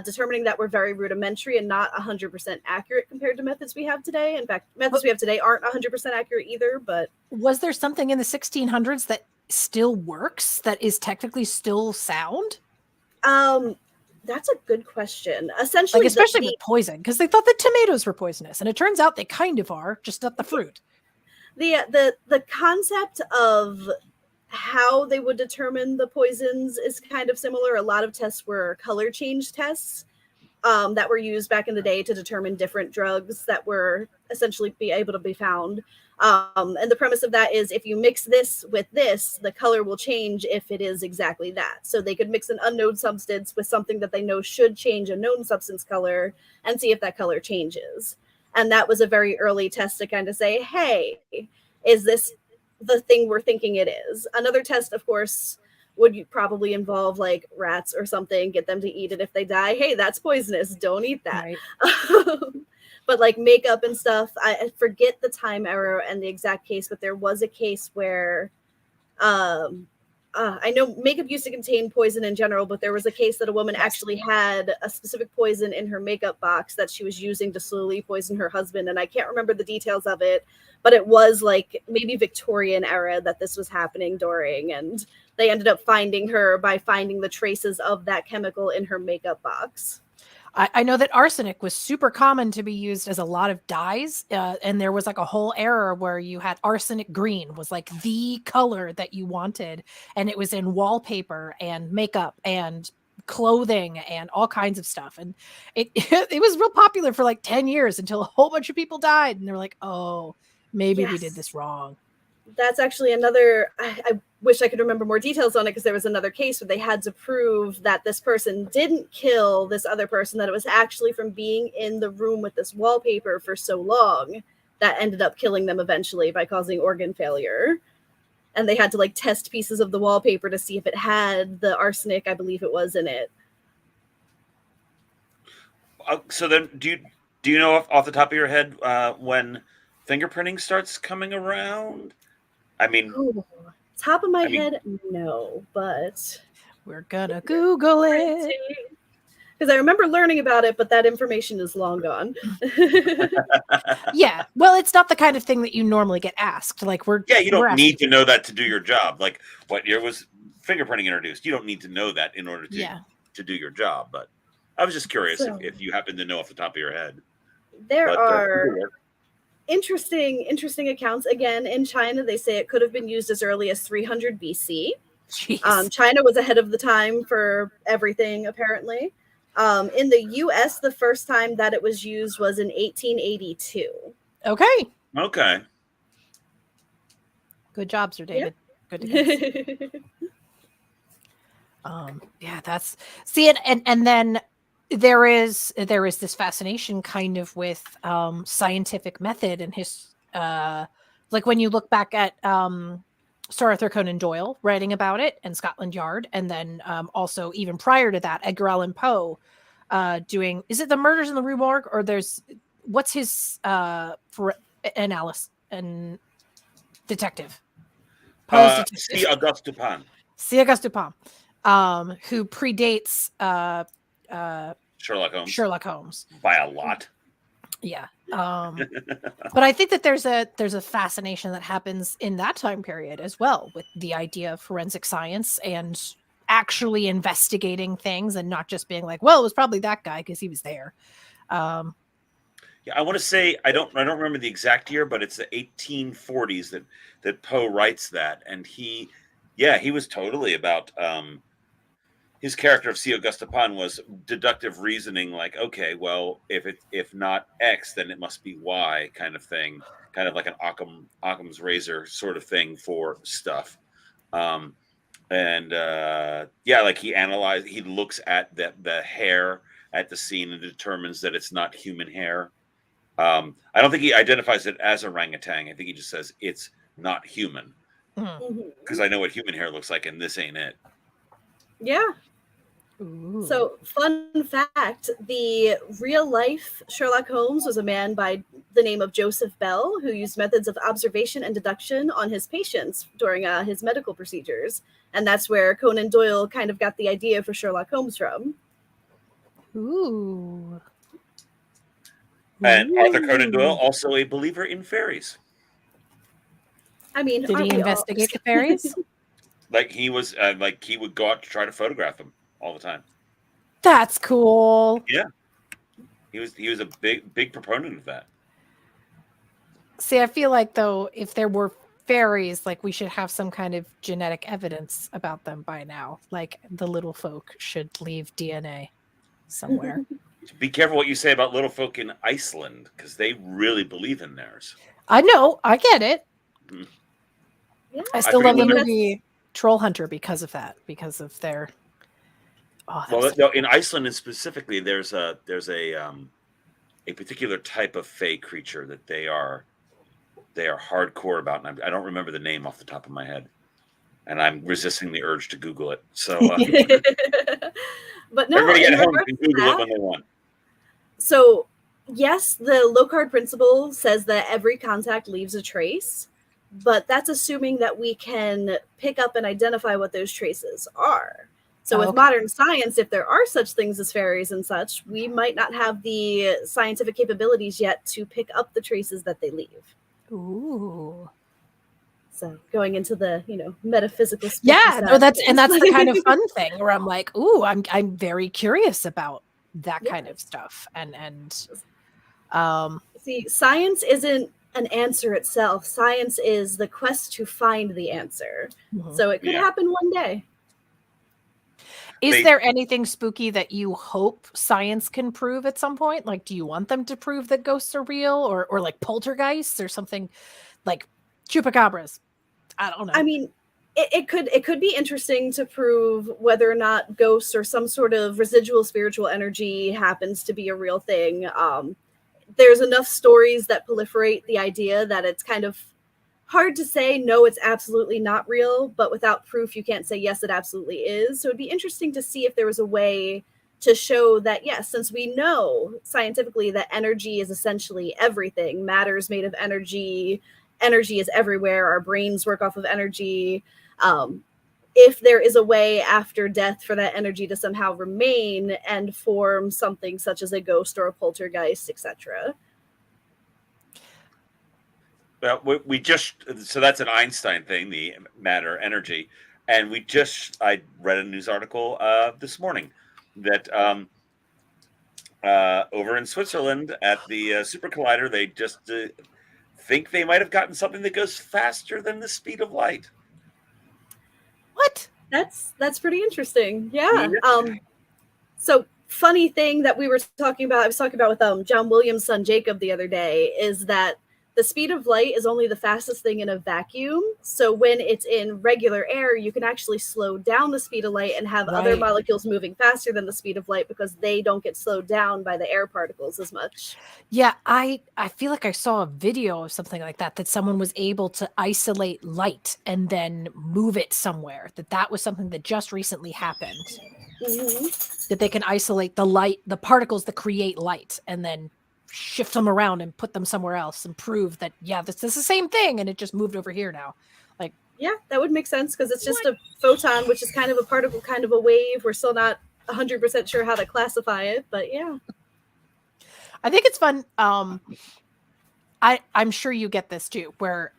determining that were very rudimentary and not 100% accurate compared to methods we have today. In fact, methods we have today aren't 100% accurate either, but Was there something in the 1600s that still works, that is technically still sound? that's a good question. Essentially, Like, especially with poison, because they thought that tomatoes were poisonous, and it turns out they kind of are, just not the fruit. the concept of how they would determine the poisons is kind of similar. A lot of tests were color change tests that were used back in the day to determine different drugs that were essentially be able to be found. And the premise of that is if you mix this with this, the color will change if it is exactly that. So they could mix an unknown substance with something that they know should change a known substance color and see if that color changes. And that was a very early test to kind of say, hey, is this the thing we're thinking it is? Another test, of course, would probably involve like rats or something, get them to eat it if they die. Hey, that's poisonous. Don't eat that. Right. But like makeup and stuff, I forget the time era and the exact case, but there was a case where a I know makeup used to contain poison in general, but there was a case that a woman actually had a specific poison in her makeup box that she was using to slowly poison her husband. And I can't remember the details of it, but it was like maybe Victorian era that this was happening during. And they ended up finding her by finding the traces of that chemical in her makeup box. I know that arsenic was super common to be used as a lot of dyes. And there was like a whole era where you had arsenic green was like the color that you wanted. And it was in wallpaper and makeup and clothing and all kinds of stuff. And it was real popular for like 10 years until a whole bunch of people died. And they're like, oh, maybe we did this wrong. That's actually another, I wish I could remember more details on it, because there was another case where they had to prove that this person didn't kill this other person, that it was actually from being in the room with this wallpaper for so long that ended up killing them eventually by causing organ failure. And they had to like test pieces of the wallpaper to see if it had the arsenic, I believe it was, in it. So then, do you know off the top of your head when fingerprinting starts coming around? I mean, top of my head, no, but we're gonna Google it. Because I remember learning about it, but that information is long gone. Yeah, well, it's not the kind of thing that you normally get asked. Like you don't need to know that to do your job. Like, what year was fingerprinting introduced? You don't need to know that in order to do your job. But I was just curious if you happen to know off the top of your head. There are interesting accounts. Again, in China, they say it could have been used as early as 300 BC. China was ahead of the time for everything, apparently. In the US, the first time that it was used was in 1882. Okay. Good job, Sir David. Yep. Good to guess. Yeah, that's and then there is this fascination kind of with scientific method and his like when you look back at Sir Arthur Conan Doyle writing about it and Scotland Yard, and then also even prior to that, Edgar Allan Poe doing, is it the Murders in the Rue Morgue, or what's his for analysis and detective? C. Auguste Dupin. C. Auguste Dupin, who predates Sherlock Holmes by a lot. Yeah. But I think that there's a fascination that happens in that time period as well, with the idea of forensic science and actually investigating things and not just being like, well, it was probably that guy because he was there. Yeah, I want to say I don't remember the exact year, but it's the 1840s that Poe writes that, and he was totally about his character of C. Auguste Dupin was deductive reasoning, like, okay, well, if not X, then it must be Y, kind of thing, kind of like an Occam's razor sort of thing for stuff. Like he looks at the hair at the scene and determines that it's not human hair. I don't think he identifies it as orangutan. I think he just says it's not human, because I know what human hair looks like, and this ain't it. Yeah. Ooh. So, fun fact, the real life Sherlock Holmes was a man by the name of Joseph Bell, who used methods of observation and deduction on his patients during his medical procedures. And that's where Conan Doyle kind of got the idea for Sherlock Holmes from. Ooh. And Arthur Conan Doyle, also a believer in fairies. I mean, did he investigate the fairies? Like he was, he would go out to try to photograph them all the time. That's cool. Yeah, he was a big proponent of that. See, I feel like though, if there were fairies, like we should have some kind of genetic evidence about them by now. Like the little folk should leave DNA somewhere. Be careful what you say about little folk in Iceland, because they really believe in theirs. I know, I get it. Mm-hmm. Yeah. I still love the movie Troll Hunter because of that, because of their. In Iceland, and specifically, there's a particular type of fey creature that they are hardcore about, and I don't remember the name off the top of my head, and I'm resisting the urge to Google it. So, but no, everybody at home can Google it when they want. So, yes, the Locard principle says that every contact leaves a trace. but that's assuming that we can pick up and identify what those traces are. So with modern science, if there are such things as fairies and such, we might not have the scientific capabilities yet to pick up the traces that they leave. Ooh. So going into the, metaphysical space. Yeah, no, that's the kind of fun thing where I'm like, ooh, I'm very curious about that kind of stuff. And see, science isn't an answer itself. Science is the quest to find the answer. So it could happen one day. Is there anything spooky that you hope science can prove at some point? Like, do you want them to prove that ghosts are real, or like poltergeists or something like chupacabras? I don't know. I mean, it could be interesting to prove whether or not ghosts or some sort of residual spiritual energy happens to be a real thing. There's enough stories that proliferate the idea that it's kind of hard to say, no, it's absolutely not real, but without proof, you can't say, yes, it absolutely is. So it'd be interesting to see if there was a way to show that, yes, since we know scientifically that energy is essentially everything, matter is made of energy, energy is everywhere, our brains work off of energy. If there is a way after death for that energy to somehow remain and form something such as a ghost or a poltergeist, etc. Well, so that's an Einstein thing, the matter energy, and I read a news article this morning that over in Switzerland at the Super Collider, they just think they might have gotten something that goes faster than the speed of light. What? That's pretty interesting. Yeah. So funny thing that I was talking about with John Williams' son Jacob the other day is that the speed of light is only the fastest thing in a vacuum. So when it's in regular air, you can actually slow down the speed of light and have other molecules moving faster than the speed of light because they don't get slowed down by the air particles as much. Yeah, I feel like I saw a video of something like that someone was able to isolate light and then move it somewhere. That was something that just recently happened. That they can isolate the light, the particles that create light, and then shift them around and put them somewhere else and prove that, yeah, this is the same thing and it just moved over here now. Like, yeah, that would make sense because it's just a photon, which is kind of a particle, kind of a wave. We're still not 100% sure how to classify it, but yeah. I think it's fun. I'm sure you get this too, where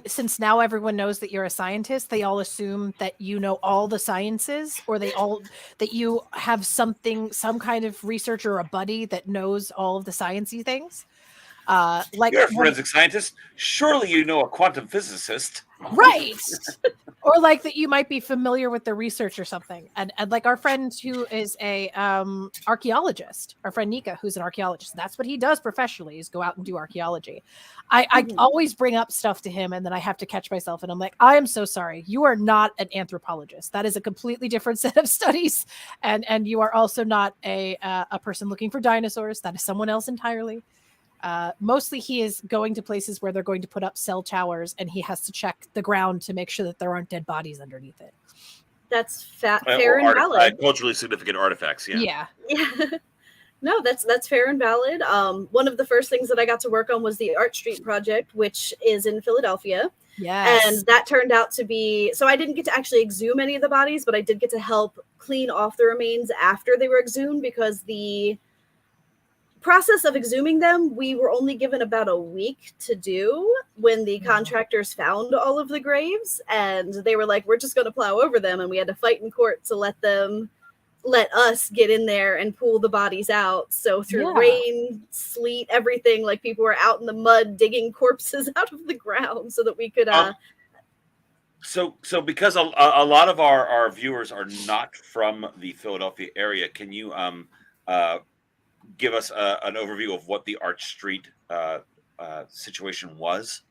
since now everyone knows that you're a scientist, they all assume that you know all the sciences, or that you have some kind of research or a buddy that knows all of the sciencey things. Like you're a forensic scientist. Surely you know a quantum physicist. Right. Or like that you might be familiar with the research or something. And like our friend who is a archaeologist, our friend Nika, who's an archaeologist, that's what he does professionally, is go out and do archaeology. I always bring up stuff to him and then I have to catch myself and I'm like, I am so sorry. You are not an anthropologist. That is a completely different set of studies. And you are also not a person looking for dinosaurs. That is someone else entirely. Mostly he is going to places where they're going to put up cell towers and he has to check the ground to make sure that there aren't dead bodies underneath it. That's fair and valid. Culturally significant artifacts. Yeah. No, that's fair and valid. One of the first things that I got to work on was the Art Street project, which is in Philadelphia. Yes. And that turned out to be, so I didn't get to actually exhume any of the bodies, but I did get to help clean off the remains after they were exhumed, because the process of exhuming them, we were only given about a week to do when the contractors found all of the graves, and they were like, we're just going to plow over them, and we had to fight in court to let us get in there and pull the bodies out. So through rain, sleet, everything, like people were out in the mud digging corpses out of the ground so that we could So because a lot of our viewers are not from the Philadelphia area, can you give us an overview of what the Arch Street situation was?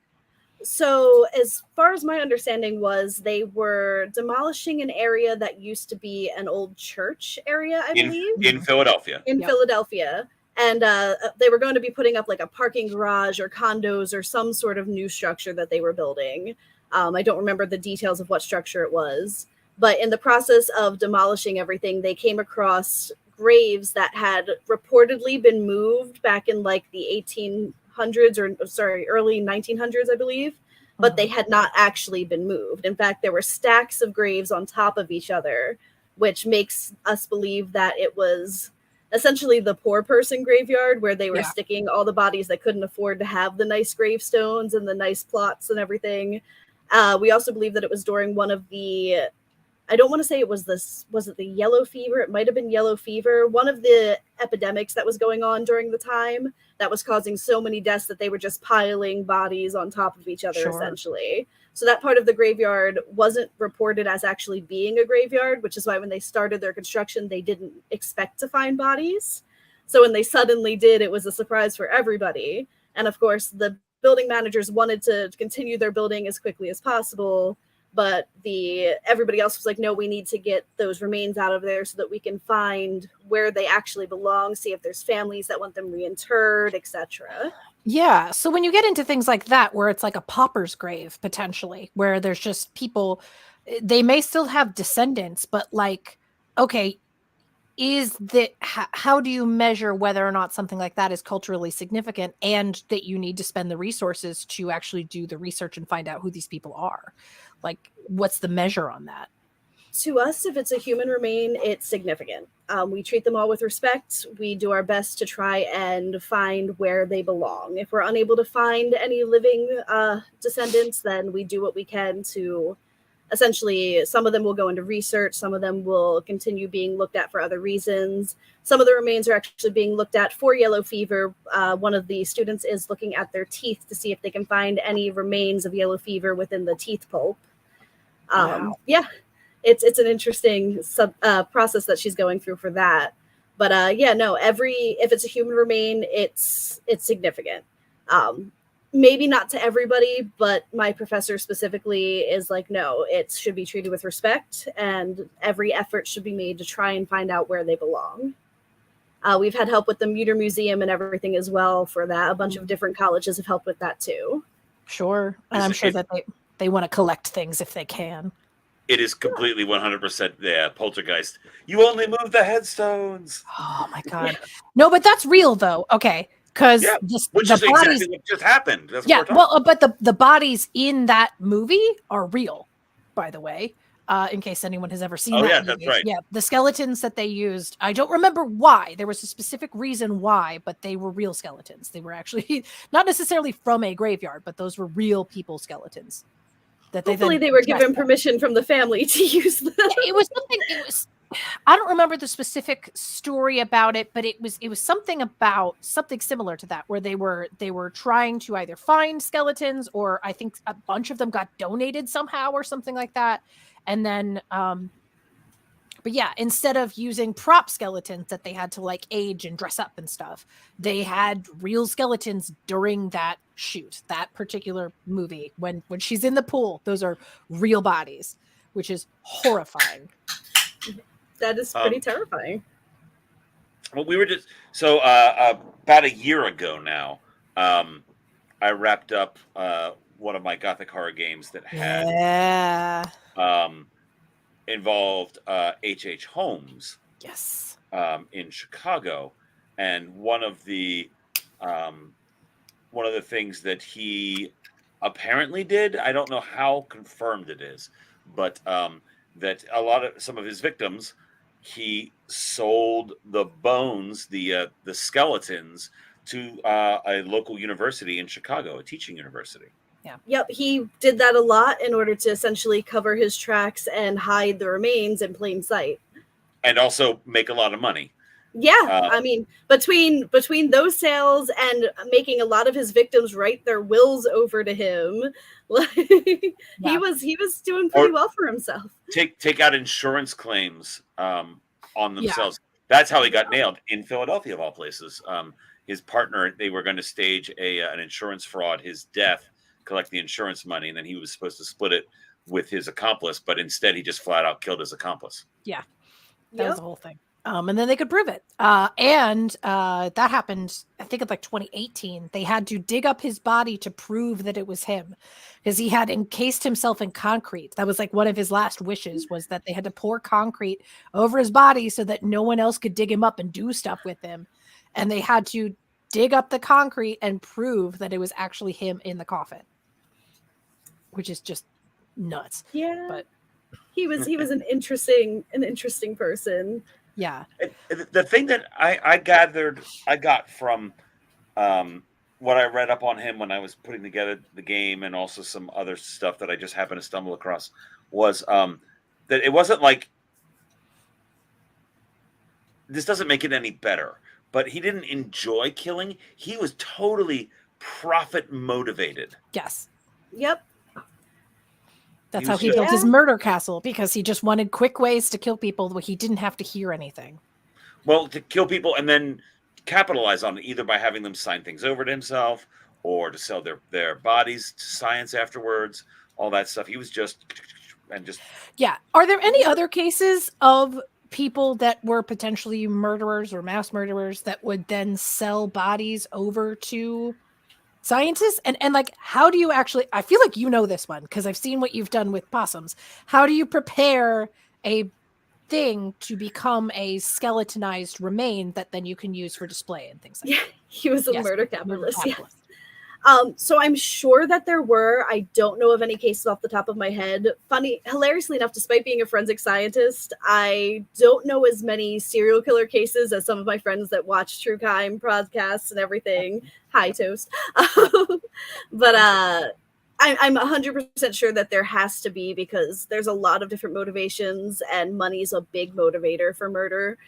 So as far as my understanding was, they were demolishing an area that used to be an old church area, I believe. In Philadelphia. Philadelphia. And they were going to be putting up like a parking garage or condos or some sort of new structure that they were building. I don't remember the details of what structure it was. But in the process of demolishing everything, they came across graves that had reportedly been moved back in like the early 1900s, I believe. but they had not actually been moved. In fact, there were stacks of graves on top of each other, which makes us believe that it was essentially the poor person graveyard, where they were sticking all the bodies that couldn't afford to have the nice gravestones and the nice plots and everything. We also believe that it was during one of the, I don't want to say it was this, was it the yellow fever? It might have been yellow fever, one of the epidemics that was going on during the time that was causing so many deaths that they were just piling bodies on top of each other, essentially. So that part of the graveyard wasn't reported as actually being a graveyard, which is why when they started their construction, they didn't expect to find bodies. So when they suddenly did, it was a surprise for everybody. And of course, the building managers wanted to continue their building as quickly as possible, but everybody else was like, no, we need to get those remains out of there so that we can find where they actually belong, see if there's families that want them reinterred, etc. Yeah. So when you get into things like that, where it's like a pauper's grave, potentially, where there's just people, they may still have descendants, but like, okay, how do you measure whether or not something like that is culturally significant, and that you need to spend the resources to actually do the research and find out who these people are? Like, what's the measure on that? To us, if it's a human remain, it's significant. We treat them all with respect. We do our best to try and find where they belong. If we're unable to find any living descendants, then we do what we can to essentially, some of them will go into research, some of them will continue being looked at for other reasons. Some of the remains are actually being looked at for yellow fever. One of the students is looking at their teeth to see if they can find any remains of yellow fever within the teeth pulp. Wow. Yeah. It's an interesting process that she's going through for that. But if it's a human remain, it's significant. Maybe not to everybody, but my professor specifically is like, no, it should be treated with respect, and every effort should be made to try and find out where they belong. We've had help with the Muter Museum and everything as well for that. A bunch of different colleges have helped with that too. Sure. And I'm sure that they want to collect things if they can. It is completely 100% poltergeist. You only move the headstones. Oh my God. No, but that's real though. Okay. Because which is exactly what just happened. That's but the bodies in that movie are real, by the way. In case anyone has ever seen that movie. That's right. Yeah, the skeletons that they used, I don't remember why. There was a specific reason why, but they were real skeletons. They were actually not necessarily from a graveyard, but those were real people skeletons. Hopefully they were given permission from the family to use them. It was something. I don't remember the specific story about it, but it was something similar to that, where they were trying to either find skeletons, or I think a bunch of them got donated somehow or something like that. And then, but yeah, instead of using prop skeletons that they had to like age and dress up and stuff, they had real skeletons during that shoot, that particular movie. When she's in the pool, those are real bodies, which is horrifying. That is pretty terrifying. Well, we were just about a year ago now. I wrapped up one of my Gothic horror games that had involved H.H. Holmes. Yes. In Chicago, and one of the things that he apparently did, I don't know how confirmed it is, but that some of his victims, he sold the bones, the skeletons, to a local university in Chicago, a teaching university. Yeah. Yep. He did that a lot in order to essentially cover his tracks and hide the remains in plain sight. And also make a lot of money. Yeah. I mean, between those sales and making a lot of his victims write their wills over to him, he was doing pretty well for himself. Take out insurance claims on themselves. Yeah. That's how he got nailed in Philadelphia, of all places. His partner, they were going to stage an insurance fraud, his death, collect the insurance money, and then he was supposed to split it with his accomplice, but instead he just flat out killed his accomplice. Yeah, that was the whole thing. And then they could prove it. And that happened, I think, in like 2018. They had to dig up his body to prove that it was him, because he had encased himself in concrete. That was like one of his last wishes, was that they had to pour concrete over his body so that no one else could dig him up and do stuff with him. And they had to dig up the concrete and prove that it was actually him in the coffin. which is just nuts. Yeah, But he was an interesting person. yeah, The thing that I got from what I read up on him when I was putting together the game, and also some other stuff that I just happened to stumble across, was that it wasn't like, this doesn't make it any better, but he didn't enjoy killing. He was totally profit motivated. yes. Yep. That's He how was he just- built his Yeah. murder castle, because he just wanted quick ways to kill people where he didn't have to hear anything. Well, to kill people and then capitalize on it, either by having them sign things over to himself or to sell their bodies to science afterwards, all that stuff. He was just Yeah. Are there any other cases of people that were potentially murderers or mass murderers that would then sell bodies over to scientists? And like, how do you actually, I feel like you know this one because I've seen what you've done with possums. How do you prepare a thing to become a skeletonized remain that then you can use for display and things like Yeah, he was a Yes, murder that? capitalist. Yeah. So I'm sure that there were. I don't know of any cases off the top of my head. Hilariously enough, despite being a forensic scientist, I don't know as many serial killer cases as some of my friends that watch true crime podcasts and everything. Hi, Toast. But I'm 100% sure that there has to be, because there's a lot of different motivations, and money's a big motivator for murder.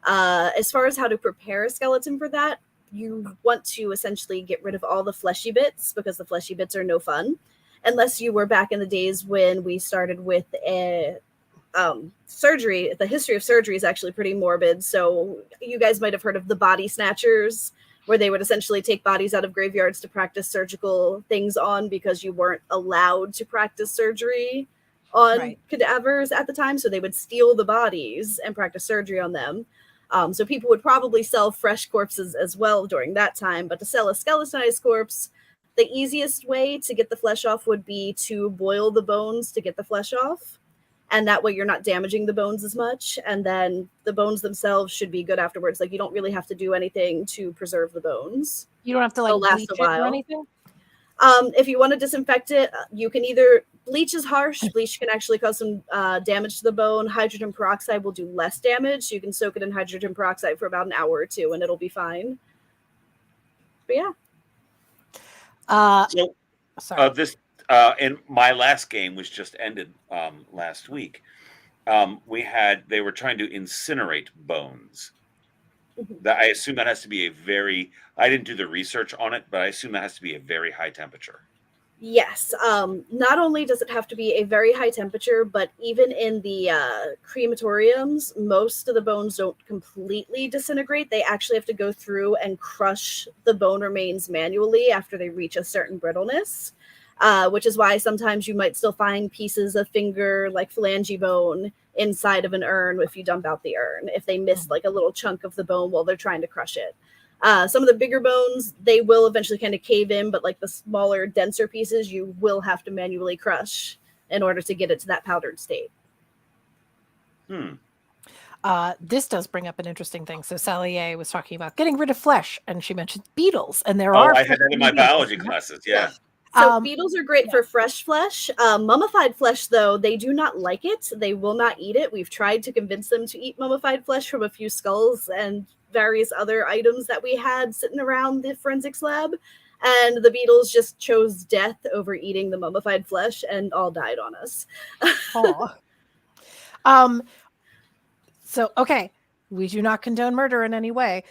As far as how to prepare a skeleton for that, you want to essentially get rid of all the fleshy bits, because the fleshy bits are no fun, unless you were back in the days when we started with surgery. The history of surgery is actually pretty morbid. So you guys might have heard of the body snatchers, where they would essentially take bodies out of graveyards to practice surgical things on, because you weren't allowed to practice surgery on cadavers at the time. So they would steal the bodies and practice surgery on them. So people would probably sell fresh corpses as well during that time. But to sell a skeletonized corpse, the easiest way to get the flesh off would be to boil the bones to get the flesh off. And that way you're not damaging the bones as much. And then the bones themselves should be good afterwards. Like, you don't really have to do anything to preserve the bones. You don't have to like They'll last bleach a it or while. anything? If you want to disinfect it, you can either, bleach is harsh. Bleach can actually cause some damage to the bone. Hydrogen peroxide will do less damage. You can soak it in hydrogen peroxide for about an hour or two and it'll be fine. But yeah. So Sorry. this in my last game, which just ended last week, they were trying to incinerate bones. That, I assume that has to be I didn't do the research on it, but I assume that has to be a very high temperature. Yes. Not only does it have to be a very high temperature, but even in the crematoriums, most of the bones don't completely disintegrate. They actually have to go through and crush the bone remains manually after they reach a certain brittleness, which is why sometimes you might still find pieces of finger, like phalange bone, inside of an urn if you dump out the urn, if they miss like a little chunk of the bone while they're trying to crush it. Some of the bigger bones, they will eventually kind of cave in, but like the smaller, denser pieces, you will have to manually crush in order to get it to that powdered state. This does bring up an interesting thing. So Sally A was talking about getting rid of flesh, and she mentioned beetles, and there are. I had that in my biology classes. Yeah. So beetles are great for fresh flesh. Mummified flesh, though, they do not like it. They will not eat it. We've tried to convince them to eat mummified flesh from a few skulls and various other items that we had sitting around the forensics lab. And the beetles just chose death over eating the mummified flesh and all died on us. So, okay, we do not condone murder in any way.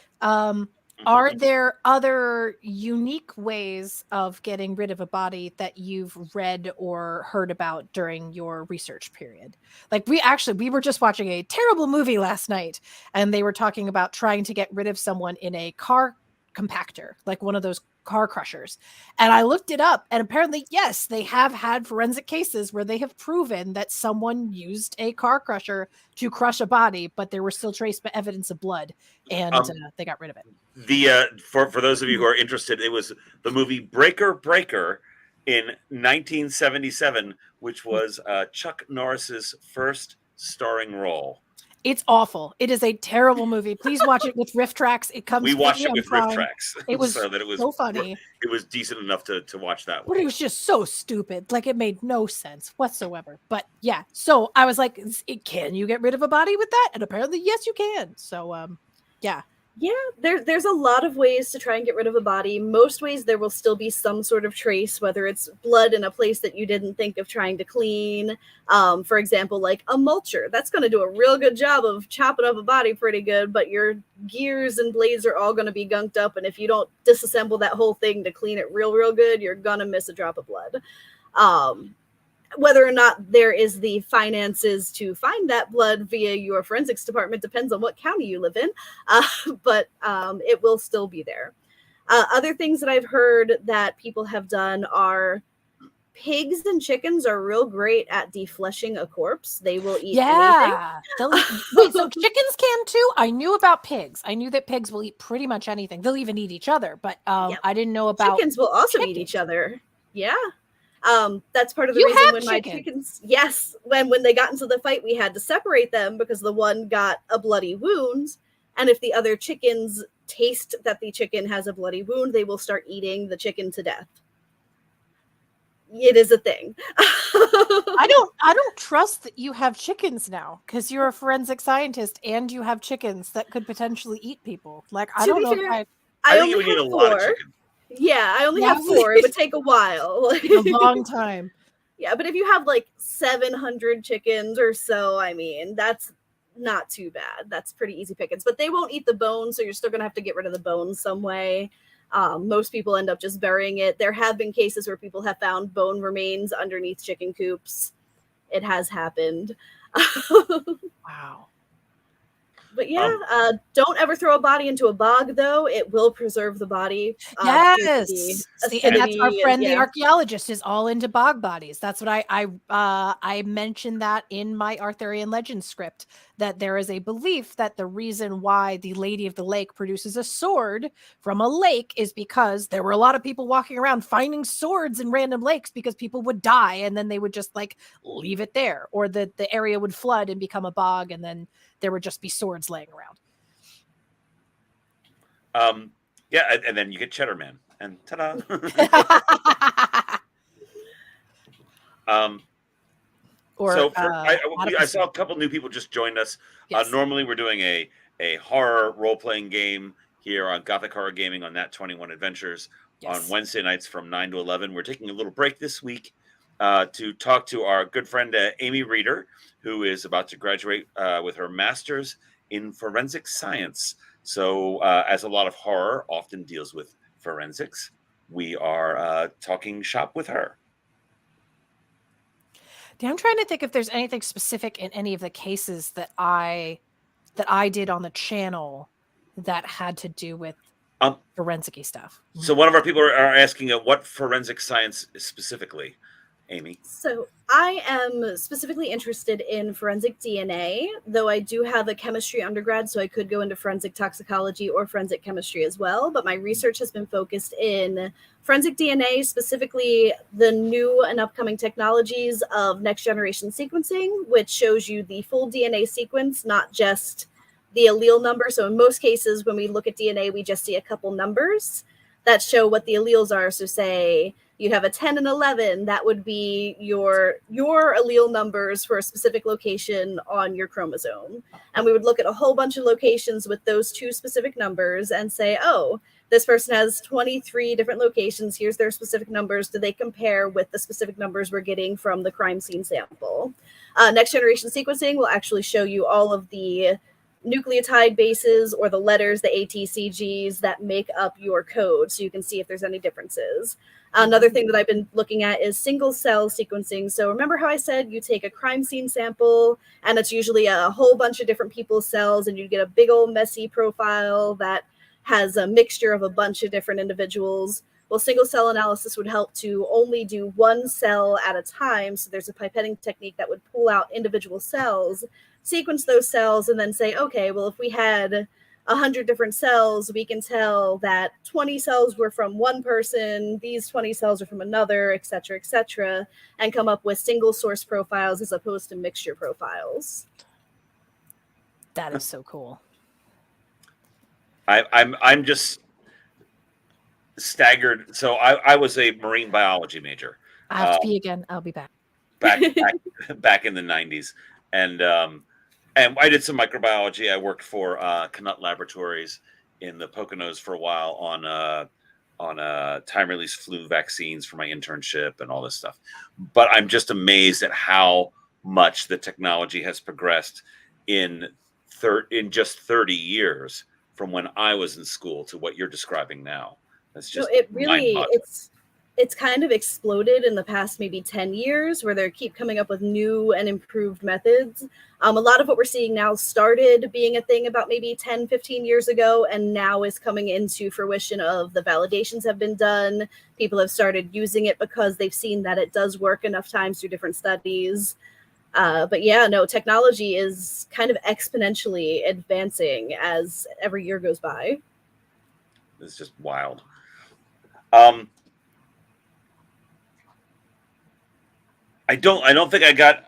Are there other unique ways of getting rid of a body that you've read or heard about during your research period? Like we were just watching a terrible movie last night, and they were talking about trying to get rid of someone in a car compactor, like one of those car crushers. And I looked it up, and apparently, yes, they have had forensic cases where they have proven that someone used a car crusher to crush a body, but there were still trace evidence of blood, and they got rid of it. For those of you who are interested, it was the movie Breaker in 1977, which was Chuck Norris's first starring role. It's awful. It is a terrible movie. Please watch it with riff tracks. It comes. We watched it on with riff Prime. tracks. It was so that it was so funny. It was decent enough to watch that But way. it was just so stupid. Like, it made no sense whatsoever. But yeah, so I was like, can you get rid of a body with that? And apparently, yes, you can. So, yeah. Yeah, there's a lot of ways to try and get rid of a body. Most ways there will still be some sort of trace, whether it's blood in a place that you didn't think of trying to clean. For example, like a mulcher. That's going to do a real good job of chopping up a body pretty good, but your gears and blades are all going to be gunked up. And if you don't disassemble that whole thing to clean it real good, you're going to miss a drop of blood. Whether or not there is the finances to find that blood via your forensics department depends on what county you live in, but it will still be there. Other things that I've heard that people have done are pigs and chickens are real great at defleshing a corpse. They will eat anything. Wait, so chickens can too? I knew about pigs. I knew that pigs will eat pretty much anything. They'll even eat each other, but Yep. I didn't know about chickens will also eat each other. Yeah. That's part of the reason when my chickens, yes, when they got into the fight, we had to separate them because the one got a bloody wound. And if the other chickens taste that the chicken has a bloody wound, they will start eating the chicken to death. It is a thing. I don't trust that you have chickens now because you're a forensic scientist and you have chickens that could potentially eat people. Like, I don't know. Fair, I think you would need a lot of chicken. Yeah, I only have 4. It would take a while. A long time. Yeah, but if you have like 700 chickens or so, I mean, that's not too bad. That's pretty easy pickings. But they won't eat the bones, so you're still going to have to get rid of the bones some way. Most people end up just burying it. There have been cases where people have found bone remains underneath chicken coops. It has happened. Wow. But yeah, don't ever throw a body into a bog, though. It will preserve the body. Yes. See, and that's our friend, the yeah. archaeologist, is all into bog bodies. That's what I mentioned that in my Arthurian legend script, that there is a belief that the reason why the Lady of the Lake produces a sword from a lake is because there were a lot of people walking around finding swords in random lakes because people would die and then they would just like leave it there, or the area would flood and become a bog and then there would just be swords laying around. Yeah, and then you get Cheddar Man, and ta-da! I saw a couple new people just joined us. Yes. Normally, we're doing a horror role-playing game here on Gothic Horror Gaming on Nat 21 Adventures on Wednesday nights from 9 to 11. We're taking a little break this week to talk to our good friend Amy Reeder, who is about to graduate with her master's in forensic science. So as a lot of horror often deals with forensics, we are talking shop with her. I'm trying to think if there's anything specific in any of the cases that I did on the channel that had to do with forensic-y stuff. So one of our people are asking what forensic science specifically, Amy? So I am specifically interested in forensic DNA, though I do have a chemistry undergrad, so I could go into forensic toxicology or forensic chemistry as well. But my research has been focused in forensic DNA, specifically the new and upcoming technologies of next generation sequencing, which shows you the full DNA sequence, not just the allele number. So in most cases, when we look at DNA, we just see a couple numbers that show what the alleles are. So say you have a 10 and 11, that would be your allele numbers for a specific location on your chromosome. And we would look at a whole bunch of locations with those 2 specific numbers and say, oh, this person has 23 different locations. Here's their specific numbers. Do they compare with the specific numbers we're getting from the crime scene sample? Next generation sequencing will actually show you all of the nucleotide bases or the letters, the ATCGs that make up your code, so you can see if there's any differences. Another thing that I've been looking at is single cell sequencing. So remember how I said you take a crime scene sample and it's usually a whole bunch of different people's cells and you get a big old messy profile that has a mixture of a bunch of different individuals. Well, single cell analysis would help to only do one cell at a time. So there's a pipetting technique that would pull out individual cells, sequence those cells, and then say, okay, well, if we had 100 different cells, we can tell that 20 cells were from one person, these 20 cells are from another, et cetera, and come up with single source profiles as opposed to mixture profiles. That is so cool. I'm just staggered. So I was a marine biology major. I have to pee again. I'll be back. back in the 90s, and I did some microbiology. I worked for Knut Laboratories in the Poconos for a while on time release flu vaccines for my internship and all this stuff. But I'm just amazed at how much the technology has progressed in just 30 years from when I was in school to what you're describing now. That's just it really mind-boggling. it's kind of exploded in the past maybe 10 years where they keep coming up with new and improved methods. A lot of what we're seeing now started being a thing about maybe 10, 15 years ago, and now is coming into fruition of the validations have been done. People have started using it because they've seen that it does work enough times through different studies. But yeah, no, technology is kind of exponentially advancing as every year goes by. It's just wild. I don't think I got.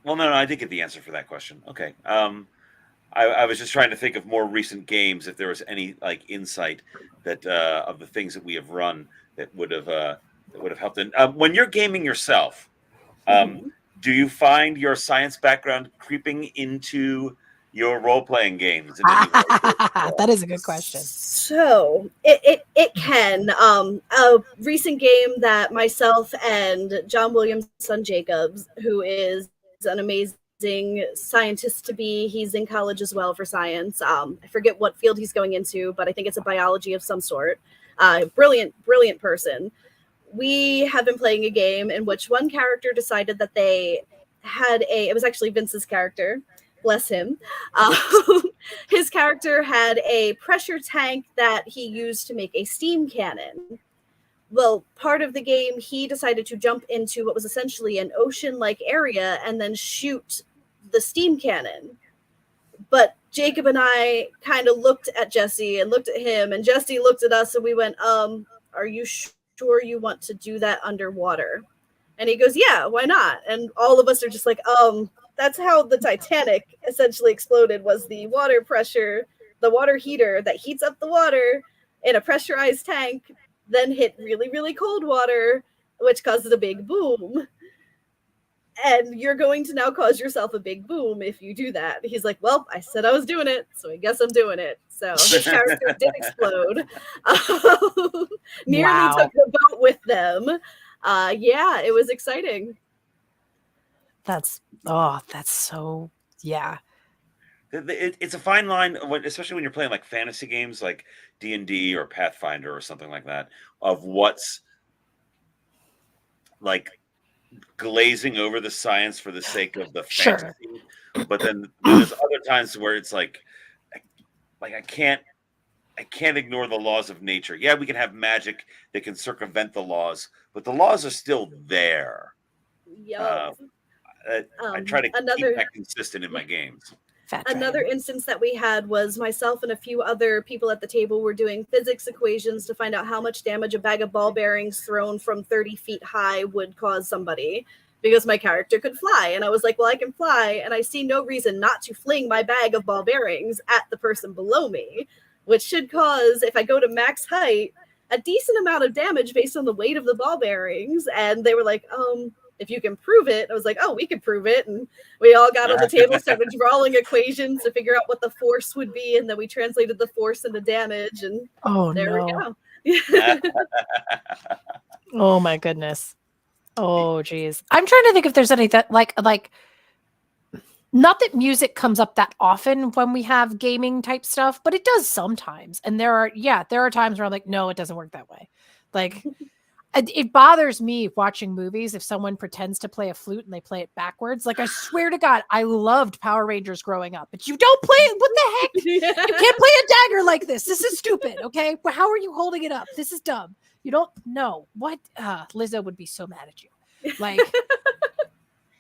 Well, no, I did get the answer for that question. Okay. I was just trying to think of more recent games, if there was any like insight that of the things that we have run that would have helped. When you're gaming yourself, do you find your science background creeping into your role-playing games? That is a good question. So it can. A recent game that myself and John Williams' son Jacobs, who is an amazing scientist to be, he's in college as well for science. I forget what field he's going into, but I think it's a biology of some sort. Brilliant person. We have been playing a game in which one character decided that they had it was actually Vince's character. Bless him. His character had a pressure tank that he used to make a steam cannon. Well, part of the game, he decided to jump into what was essentially an ocean-like area and then shoot the steam cannon. But Jacob and I kind of looked at Jesse and looked at him, and Jesse looked at us, and we went, are you sure you want to do that underwater? And he goes, yeah, why not? And all of us are just like, that's how the Titanic essentially exploded, was the water pressure, the water heater that heats up the water in a pressurized tank, then hit really, really cold water, which causes a big boom. And you're going to now cause yourself a big boom if you do that. He's like, well, I said I was doing it, so I guess I'm doing it. So his character did explode. Nearly took the boat with them. Yeah, it was exciting. That's so, yeah. It's a fine line, especially when you're playing like fantasy games like D&D or Pathfinder or something like that, of what's like glazing over the science for the sake of the fantasy. But then there's other times where it's like I can't ignore the laws of nature. Yeah, we can have magic that can circumvent the laws, but the laws are still there. Yep. I try to keep that consistent in my games. Another instance that we had was myself and a few other people at the table were doing physics equations to find out how much damage a bag of ball bearings thrown from 30 feet high would cause somebody, because my character could fly. And I was like, well, I can fly, and I see no reason not to fling my bag of ball bearings at the person below me, which should cause, if I go to max height, a decent amount of damage based on the weight of the ball bearings. And they were like, if you can prove it. I was like, oh, we can prove it. And we all got on the table, started drawing equations to figure out what the force would be. And then we translated the force into damage. And there we go. Oh my goodness. Oh geez. I'm trying to think if there's any that like not that music comes up that often when we have gaming type stuff, but it does sometimes. And there are times where I'm like, no, it doesn't work that way. Like it bothers me watching movies if someone pretends to play a flute and they play it backwards. Like, I swear to God, I loved Power Rangers growing up, but you don't play it. What the heck? You can't play a dagger like this. This is stupid. Okay. Well, how are you holding it up? This is dumb. You don't know what Lizzo would be so mad at you. Like,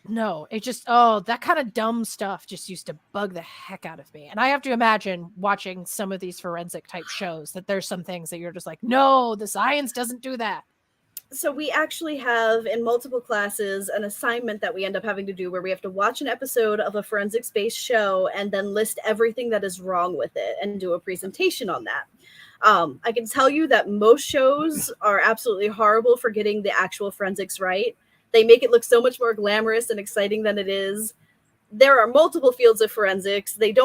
no, it just, that kind of dumb stuff just used to bug the heck out of me. And I have to imagine watching some of these forensic type shows that there's some things that you're just like, no, the science doesn't do that. So we actually have in multiple classes an assignment that we end up having to do where we have to watch an episode of a forensics-based show and then list everything that is wrong with it and do a presentation on that. I can tell you that most shows are absolutely horrible for getting the actual forensics right. They make it look so much more glamorous and exciting than it is. There are multiple fields of forensics. There's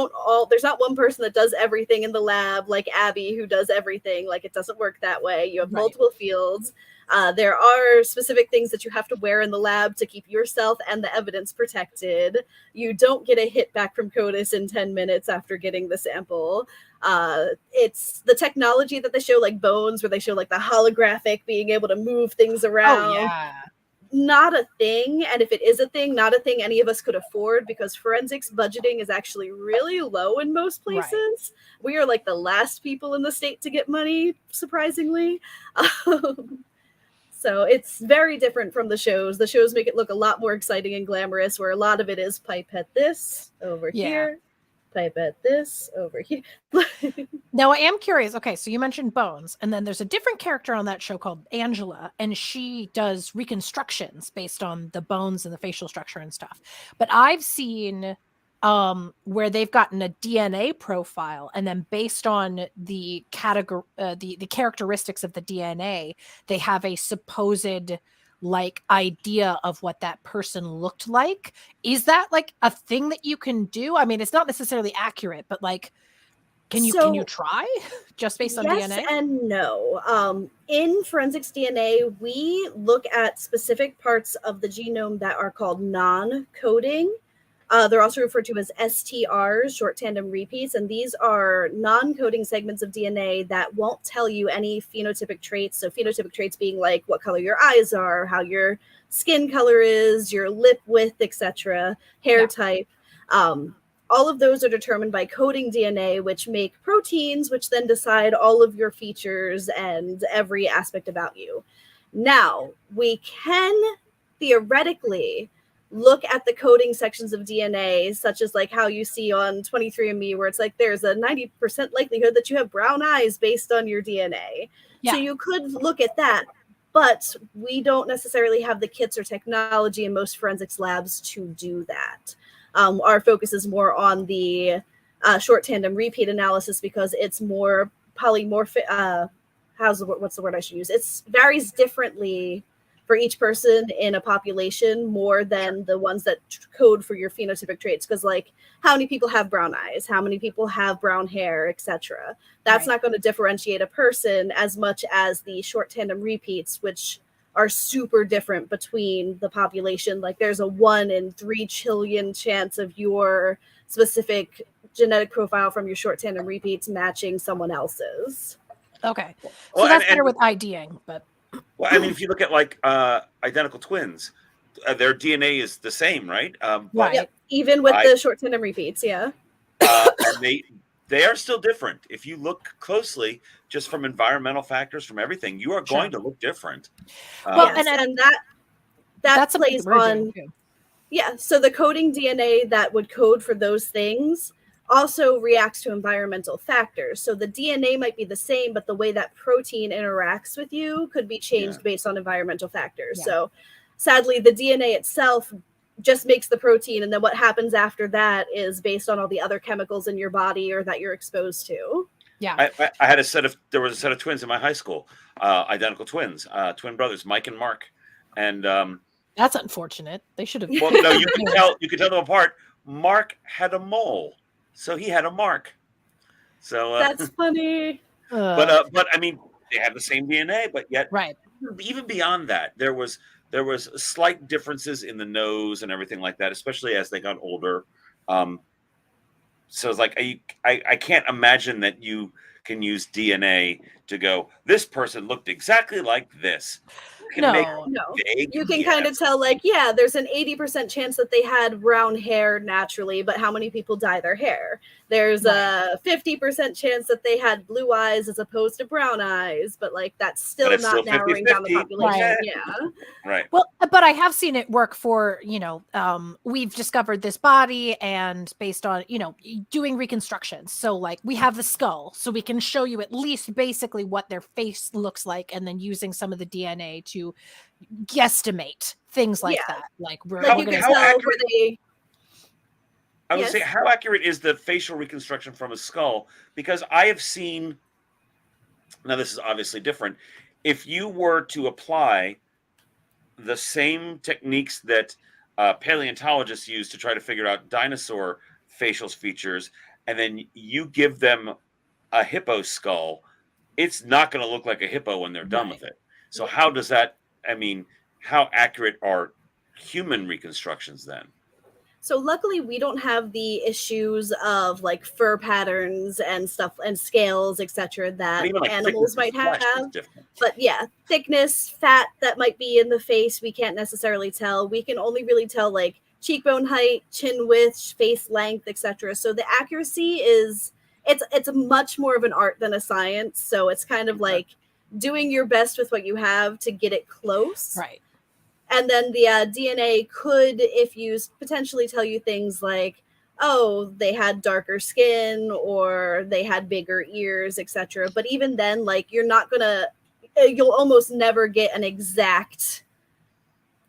not one person that does everything in the lab like Abby who does everything. Like, it doesn't work that way. You have multiple fields. There are specific things that you have to wear in the lab to keep yourself and the evidence protected. You don't get a hit back from CODIS in 10 minutes after getting the sample. It's the technology that they show, like Bones, where they show like the holographic being able to move things around. Oh, yeah. Not a thing. And if it is a thing, not a thing any of us could afford, because forensics budgeting is actually really low in most places. Right. We are like the last people in the state to get money, surprisingly. So it's very different from the shows. The shows make it look a lot more exciting and glamorous, where a lot of it is pipette this over here, pipette this over here. Now, I am curious. Okay, so you mentioned Bones, and then there's a different character on that show called Angela, and she does reconstructions based on the bones and the facial structure and stuff. But I've seen where they've gotten a DNA profile, and then based on the category, the characteristics of the DNA, they have a supposed like idea of what that person looked like. Is that like a thing that you can do? I mean, it's not necessarily accurate, but like, can you try just based on DNA? Yes and no. In forensics DNA, we look at specific parts of the genome that are called non-coding. They're also referred to as STRs, short tandem repeats, and these are non-coding segments of DNA that won't tell you any phenotypic traits. So phenotypic traits being like what color your eyes are, how your skin color is, your lip width, etc., hair type. All of those are determined by coding DNA, which make proteins, which then decide all of your features and every aspect about you. Now, we can theoretically look at the coding sections of DNA, such as like how you see on 23andMe, where it's like there's a 90% likelihood that you have brown eyes based on your DNA. So you could look at that, but we don't necessarily have the kits or technology in most forensics labs to do that. Our focus is more on the short tandem repeat analysis because it's more polymorphic. What's the word I should use? It varies differently for each person in a population more than the ones that code for your phenotypic traits. Because like, how many people have brown eyes? How many people have brown hair, etc. That's not going to differentiate a person as much as the short tandem repeats, which are super different between the population. Like there's a 1 in 3 trillion chance of your specific genetic profile from your short tandem repeats matching someone else's. Okay. So that's better with IDing, but well, I mean, if you look at like identical twins, their DNA is the same, right? Yep. Even with the short tandem repeats, and they are still different. If you look closely, just from environmental factors, from everything, you are going to look different. Well, and that plays on. Yeah, so the coding DNA that would code for those things also reacts to environmental factors. So the DNA might be the same, but the way that protein interacts with you could be changed based on environmental factors. So sadly, the DNA itself just makes the protein, and then what happens after that is based on all the other chemicals in your body or that you're exposed to. Yeah. I had there was a set of twins in my high school, identical twins, twin brothers, Mike and Mark. And that's unfortunate. They should have. Well, no, you can tell them apart. Mark had a mole. So he had a Mark. So that's funny. But I mean, they have the same DNA, but yet even beyond that, there was slight differences in the nose and everything like that, especially as they got older. So it's like I can't imagine that you can use DNA to go, this person looked exactly like this. No. You can kind of tell, like, there's an 80% chance that they had brown hair naturally, but how many people dye their hair? There's a 50% chance that they had blue eyes as opposed to brown eyes, but like that's still it's not still narrowing down the 50-50. population. Right. Yeah. Right. Well, but I have seen it work for, we've discovered this body and based on, doing reconstructions. So like we have the skull, so we can show you at least basically what their face looks like, and then using some of the DNA to guesstimate things like Yeah. that. Like we're Like How- you can how tell accurate- where they. I would Yes. say, how accurate is the facial reconstruction from a skull? Because I have seen, now this is obviously different, if you were to apply the same techniques that paleontologists use to try to figure out dinosaur facial features, and then you give them a hippo skull, it's not going to look like a hippo when they're done with it. So how does that, how accurate are human reconstructions then? So luckily we don't have the issues of like fur patterns and stuff and scales, etc. that But even like animals might thickness of flesh is have. different. But yeah, thickness, fat that might be in the face, we can't necessarily tell. We can only really tell like cheekbone height, chin width, face length, etc. So the accuracy is it's much more of an art than a science. So it's kind of like doing your best with what you have to get it close. right. And then the DNA could, if used, potentially tell you things like, oh, they had darker skin or they had bigger ears, etc. But even then, like you'll almost never get an exact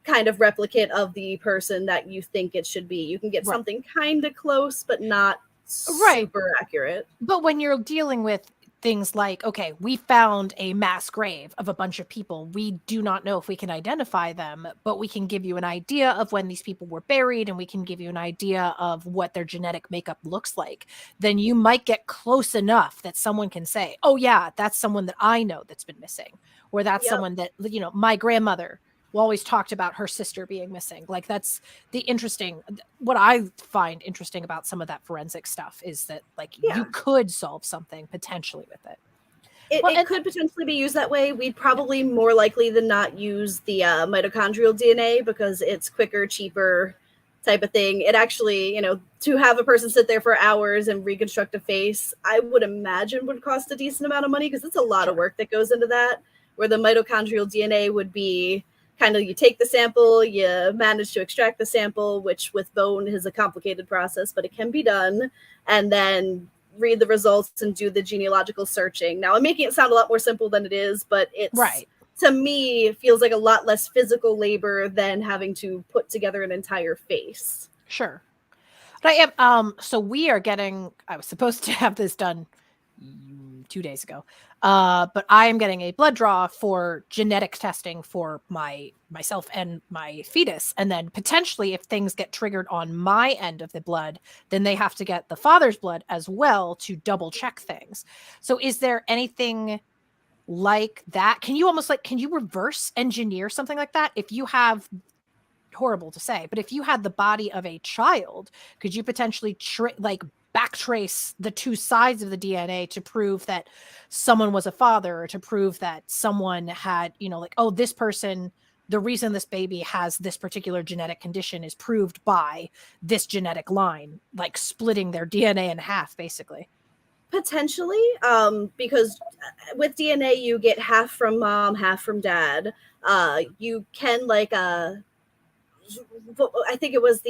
kind of replicate of the person that you think it should be. You can get something kind of close, but not super accurate. But when you're dealing with things like, okay, we found a mass grave of a bunch of people. We do not know if we can identify them, but we can give you an idea of when these people were buried, and we can give you an idea of what their genetic makeup looks like. Then you might get close enough that someone can say, oh yeah, that's someone that I know that's been missing. Or that's someone that, my grandmother always talked about her sister being missing. Like that's what I find interesting about some of that forensic stuff is that like you could solve something potentially with it. It could potentially be used that way. We'd probably more likely than not use the mitochondrial DNA because it's quicker, cheaper type of thing. It actually, to have a person sit there for hours and reconstruct a face, I would imagine would cost a decent amount of money because it's a lot of work that goes into that, where the mitochondrial DNA would be kind of you take the sample, you manage to extract the sample, which with bone is a complicated process, but it can be done, and then read the results and do the genealogical searching. Now, I'm making it sound a lot more simple than it is, but it's to me, it feels like a lot less physical labor than having to put together an entire face. Sure. But I am so we are getting, I was supposed to have this done 2 days ago. But I am getting a blood draw for genetic testing for myself and my fetus. And then potentially if things get triggered on my end of the blood, then they have to get the father's blood as well to double check things. So is there anything like that? Can you reverse engineer something like that? If you have, horrible to say, but if you had the body of a child, could you potentially backtrace the two sides of the DNA to prove that someone was a father, or to prove that someone had, this person, the reason this baby has this particular genetic condition is proved by this genetic line, like splitting their DNA in half, basically? Potentially, because with DNA, you get half from mom, half from dad. You can I think it was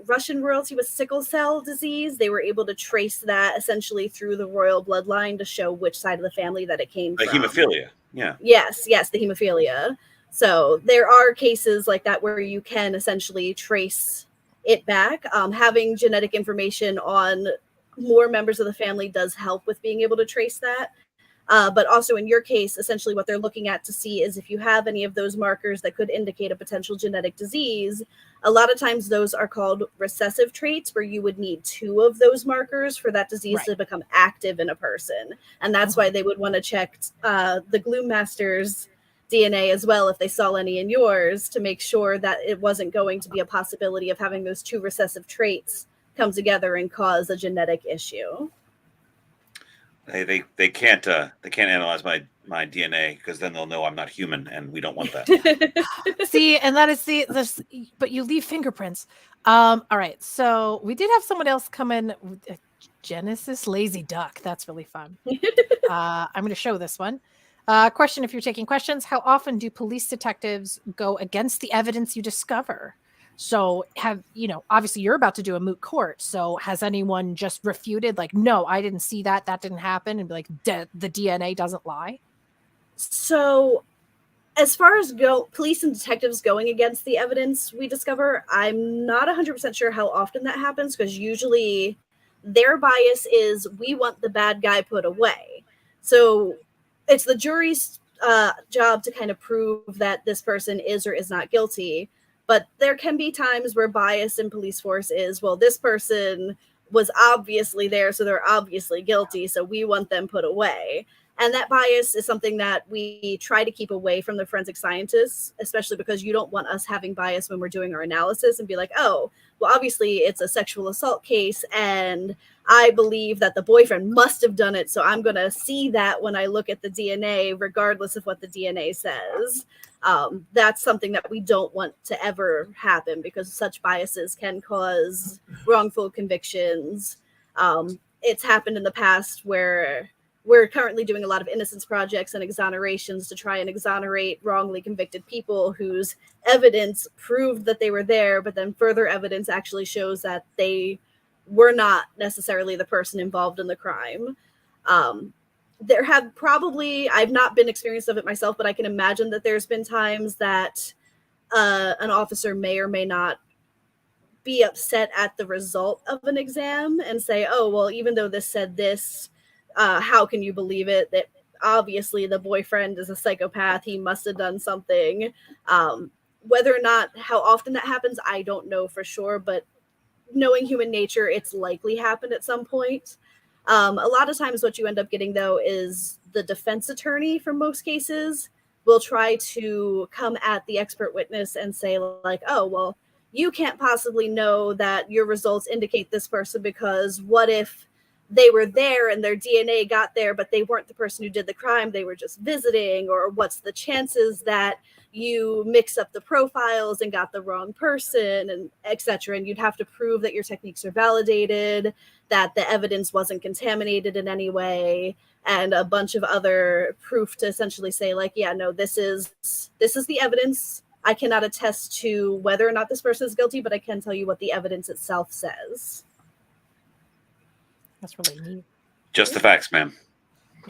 Russian royalty with sickle cell disease. They were able to trace that essentially through the royal bloodline to show which side of the family that it came from. Hemophilia. Yeah. Yes, the hemophilia. So there are cases like that where you can essentially trace it back. Having genetic information on more members of the family does help with being able to trace that. But also in your case, essentially what they're looking at to see is if you have any of those markers that could indicate a potential genetic disease. A lot of times those are called recessive traits, where you would need 2 of those markers for that disease to become active in a person. And that's why they would want to check the Gloom Master's DNA as well, if they saw any in yours, to make sure that it wasn't going to be a possibility of having those 2 recessive traits come together and cause a genetic issue. They can't analyze my DNA because then they'll know I'm not human, and we don't want that. See, and that is this, but you leave fingerprints. All right, so we did have someone else come in. Genesis Lazy Duck. That's really fun. I'm going to show this one. Question, if you're taking questions, how often do police detectives go against the evidence you discover? So obviously you're about to do a moot court. So has anyone just refuted, like, no, I didn't see that. That didn't happen. And be like, the DNA doesn't lie. So as far as police and detectives going against the evidence we discover, I'm not 100% sure how often that happens, because usually their bias is we want the bad guy put away. So it's the jury's job to kind of prove that this person is or is not guilty. But there can be times where bias in police force is, well, this person was obviously there, so they're obviously guilty, so we want them put away. And that bias is something that we try to keep away from the forensic scientists, especially because you don't want us having bias when we're doing our analysis and be like, oh, well, obviously it's a sexual assault case and I believe that the boyfriend must have done it. So I'm going to see that when I look at the DNA, regardless of what the DNA says. That's something that we don't want to ever happen, because such biases can cause wrongful convictions. It's happened in the past where we're currently doing a lot of innocence projects and exonerations to try and exonerate wrongly convicted people whose evidence proved that they were there, but then further evidence actually shows that they were not necessarily the person involved in the crime. There have probably, I've not been experienced of it myself, but I can imagine that there's been times that an officer may or may not be upset at the result of an exam and say, oh, well, even though this said this, how can you believe it? That obviously the boyfriend is a psychopath. He must have done something. Whether or not, how often that happens, I don't know for sure, but knowing human nature, it's likely happened at some point. A lot of times what you end up getting, though, is the defense attorney for most cases will try to come at the expert witness and say, like, oh, well, you can't possibly know that your results indicate this person, because what if they were there and their DNA got there, but they weren't the person who did the crime, they were just visiting? Or what's the chances that you mix up the profiles and got the wrong person, and etc. And you'd have to prove that your techniques are validated, that the evidence wasn't contaminated in any way, and a bunch of other proof to essentially say, like, yeah, no, this is the evidence. I cannot attest to whether or not this person is guilty, but I can tell you what the evidence itself says. That's really neat. Just the facts, ma'am.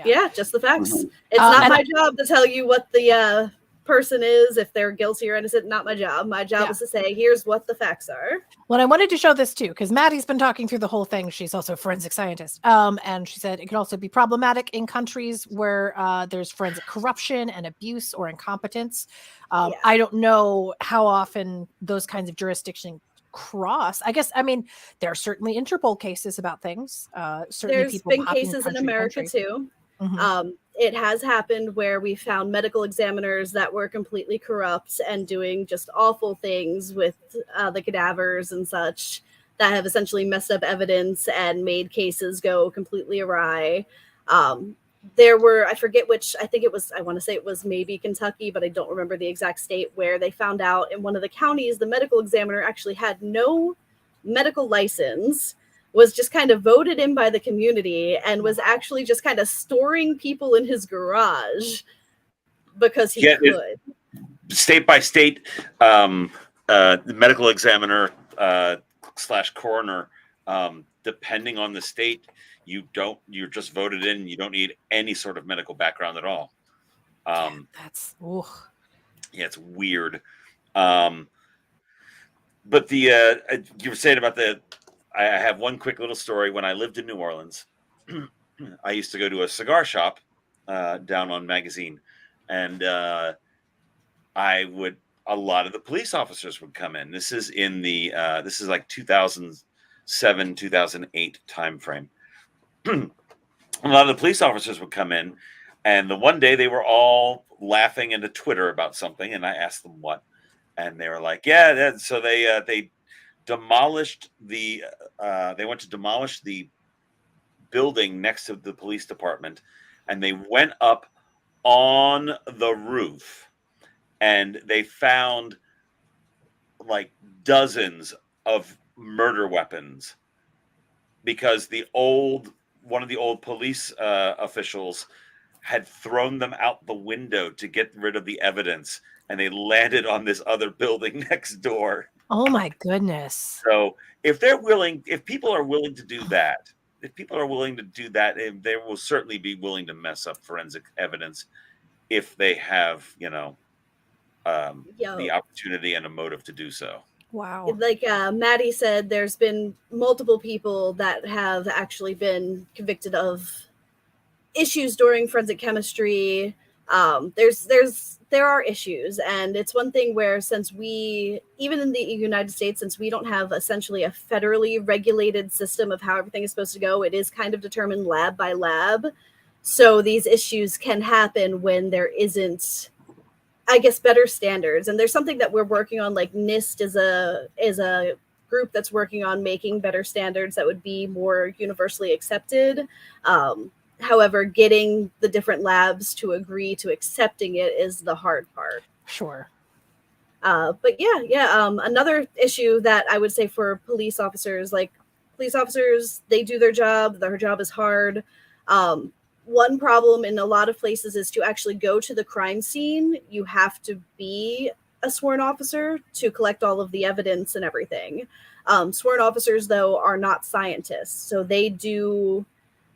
Yeah, just the facts. It's not my job to tell you what the person is, if they're guilty or innocent. Not my job. My job is to say, here's what the facts are. Well, I wanted to show this too, because Maddie's been talking through the whole thing. She's also a forensic scientist. And she said it can also be problematic in countries where there's forensic corruption and abuse or incompetence. I don't know how often those kinds of jurisdictions cross. I guess, I mean, there are certainly Interpol cases about things. Certainly there's been cases in America too. Mm-hmm. It has happened where we found medical examiners that were completely corrupt and doing just awful things with the cadavers and such, that have essentially messed up evidence and made cases go completely awry. There were, I forget which, I want to say it was maybe Kentucky, but I don't remember the exact state, where they found out in one of the counties, the medical examiner actually had no medical license, was just kind of voted in by the community, and was actually just kind of storing people in his garage because he could. State by state, the medical examiner / coroner, depending on the state, you're just voted in. You don't need any sort of medical background at all. It's weird. But you were saying about I have one quick little story. When I lived in New Orleans, I used to go to a cigar shop down on Magazine, and a lot of the police officers would come in. This is in this is like 2007, 2008 timeframe. A lot of the police officers would come in, and the one day they were all laughing into Twitter about something, and I asked them what, and they were like, "Yeah." So they demolished they went to demolish the building next to the police department, and they went up on the roof, and they found like dozens of murder weapons because one of the old police officials had thrown them out the window to get rid of the evidence, and they landed on this other building next door. Oh my goodness. So if people are willing to do that, they will certainly be willing to mess up forensic evidence if they have, the opportunity and a motive to do so. Wow. Like Maddie said, there's been multiple people that have actually been convicted of issues during forensic chemistry. There are issues, and it's one thing where, since even in the United States, since we don't have essentially a federally regulated system of how everything is supposed to go, it is kind of determined lab by lab. So these issues can happen when there isn't, I guess, better standards. And there's something that we're working on, like NIST is a group that's working on making better standards that would be more universally accepted. However, getting the different labs to agree to accepting it is the hard part. Sure. But another issue that I would say for police officers, they do their job. Their job is hard. One problem in a lot of places is to actually go to the crime scene. You have to be a sworn officer to collect all of the evidence and everything. Sworn officers, though, are not scientists, so they do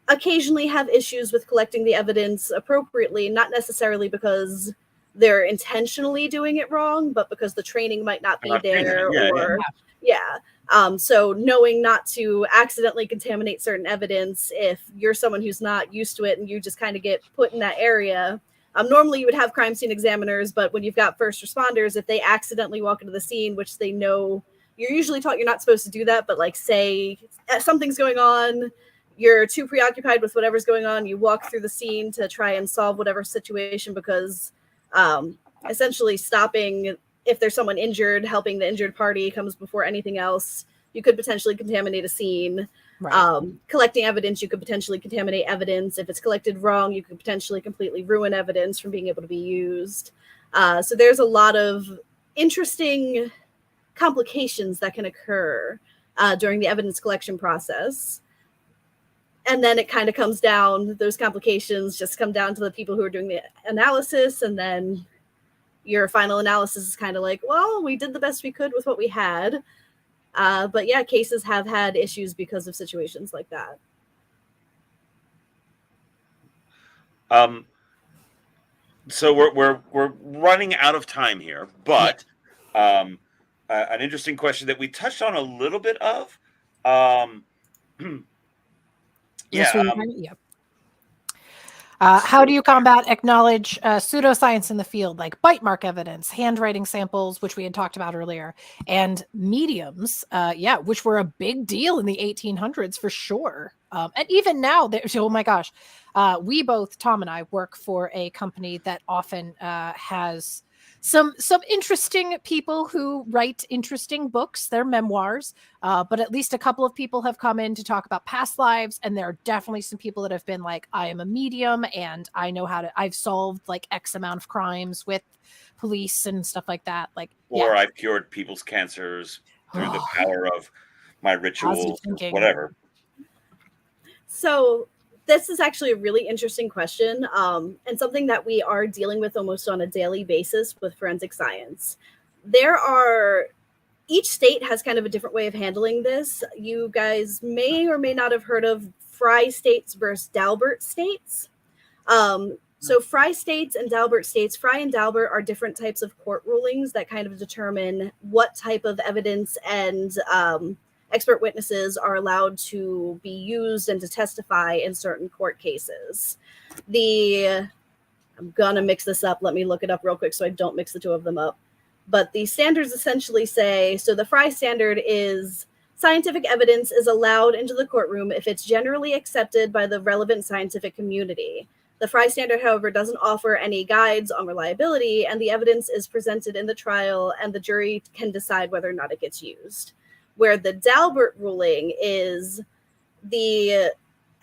occasionally have issues with collecting the evidence appropriately, not necessarily because they're intentionally doing it wrong, but because the training might not be there. So knowing not to accidentally contaminate certain evidence, if you're someone who's not used to it and you just kind of get put in that area. Normally you would have crime scene examiners, but when you've got first responders, if they accidentally walk into the scene, which they know you're usually taught you're not supposed to do that, but like say something's going on, you're too preoccupied with whatever's going on, you walk through the scene to try and solve whatever situation, because essentially stopping, if there's someone injured, helping the injured party comes before anything else. You could potentially contaminate a scene. Right. Collecting evidence, you could potentially contaminate evidence. If it's collected wrong, you could potentially completely ruin evidence from being able to be used. So there's a lot of interesting complications that can occur during the evidence collection process. And then it kind of comes down, those complications just come down to the people who are doing the analysis. And then your final analysis is kind of like, well, we did the best we could with what we had. But yeah, cases have had issues because of situations like that. So we're running out of time here, but an interesting question that we touched on a little bit of. How do you combat, acknowledge pseudoscience in the field, like bite mark evidence, handwriting samples, which we had talked about earlier, and mediums, which were a big deal in the 1800s for sure. And even now, oh my gosh, we both, Tom and I, work for a company that often has some interesting people who write interesting books, they're memoirs, but at least a couple of people have come in to talk about past lives, and there are definitely some people that have been like, I am a medium and I know I've solved like X amount of crimes with police and stuff like that. Or I've cured people's cancers through the power of my rituals, whatever. So this is actually a really interesting question, and something that we are dealing with almost on a daily basis with forensic science. Each state has kind of a different way of handling this. You guys may or may not have heard of Frye states versus Daubert states. So Frye states and Daubert states, Frye and Daubert are different types of court rulings that kind of determine what type of evidence and expert witnesses are allowed to be used and to testify in certain court cases. I'm gonna mix this up. Let me look it up real quick so I don't mix the two of them up. But the standards essentially say, so the Frye standard is scientific evidence is allowed into the courtroom if it's generally accepted by the relevant scientific community. The Frye standard, however, doesn't offer any guides on reliability, and the evidence is presented in the trial and the jury can decide whether or not it gets used. Where the Daubert ruling is the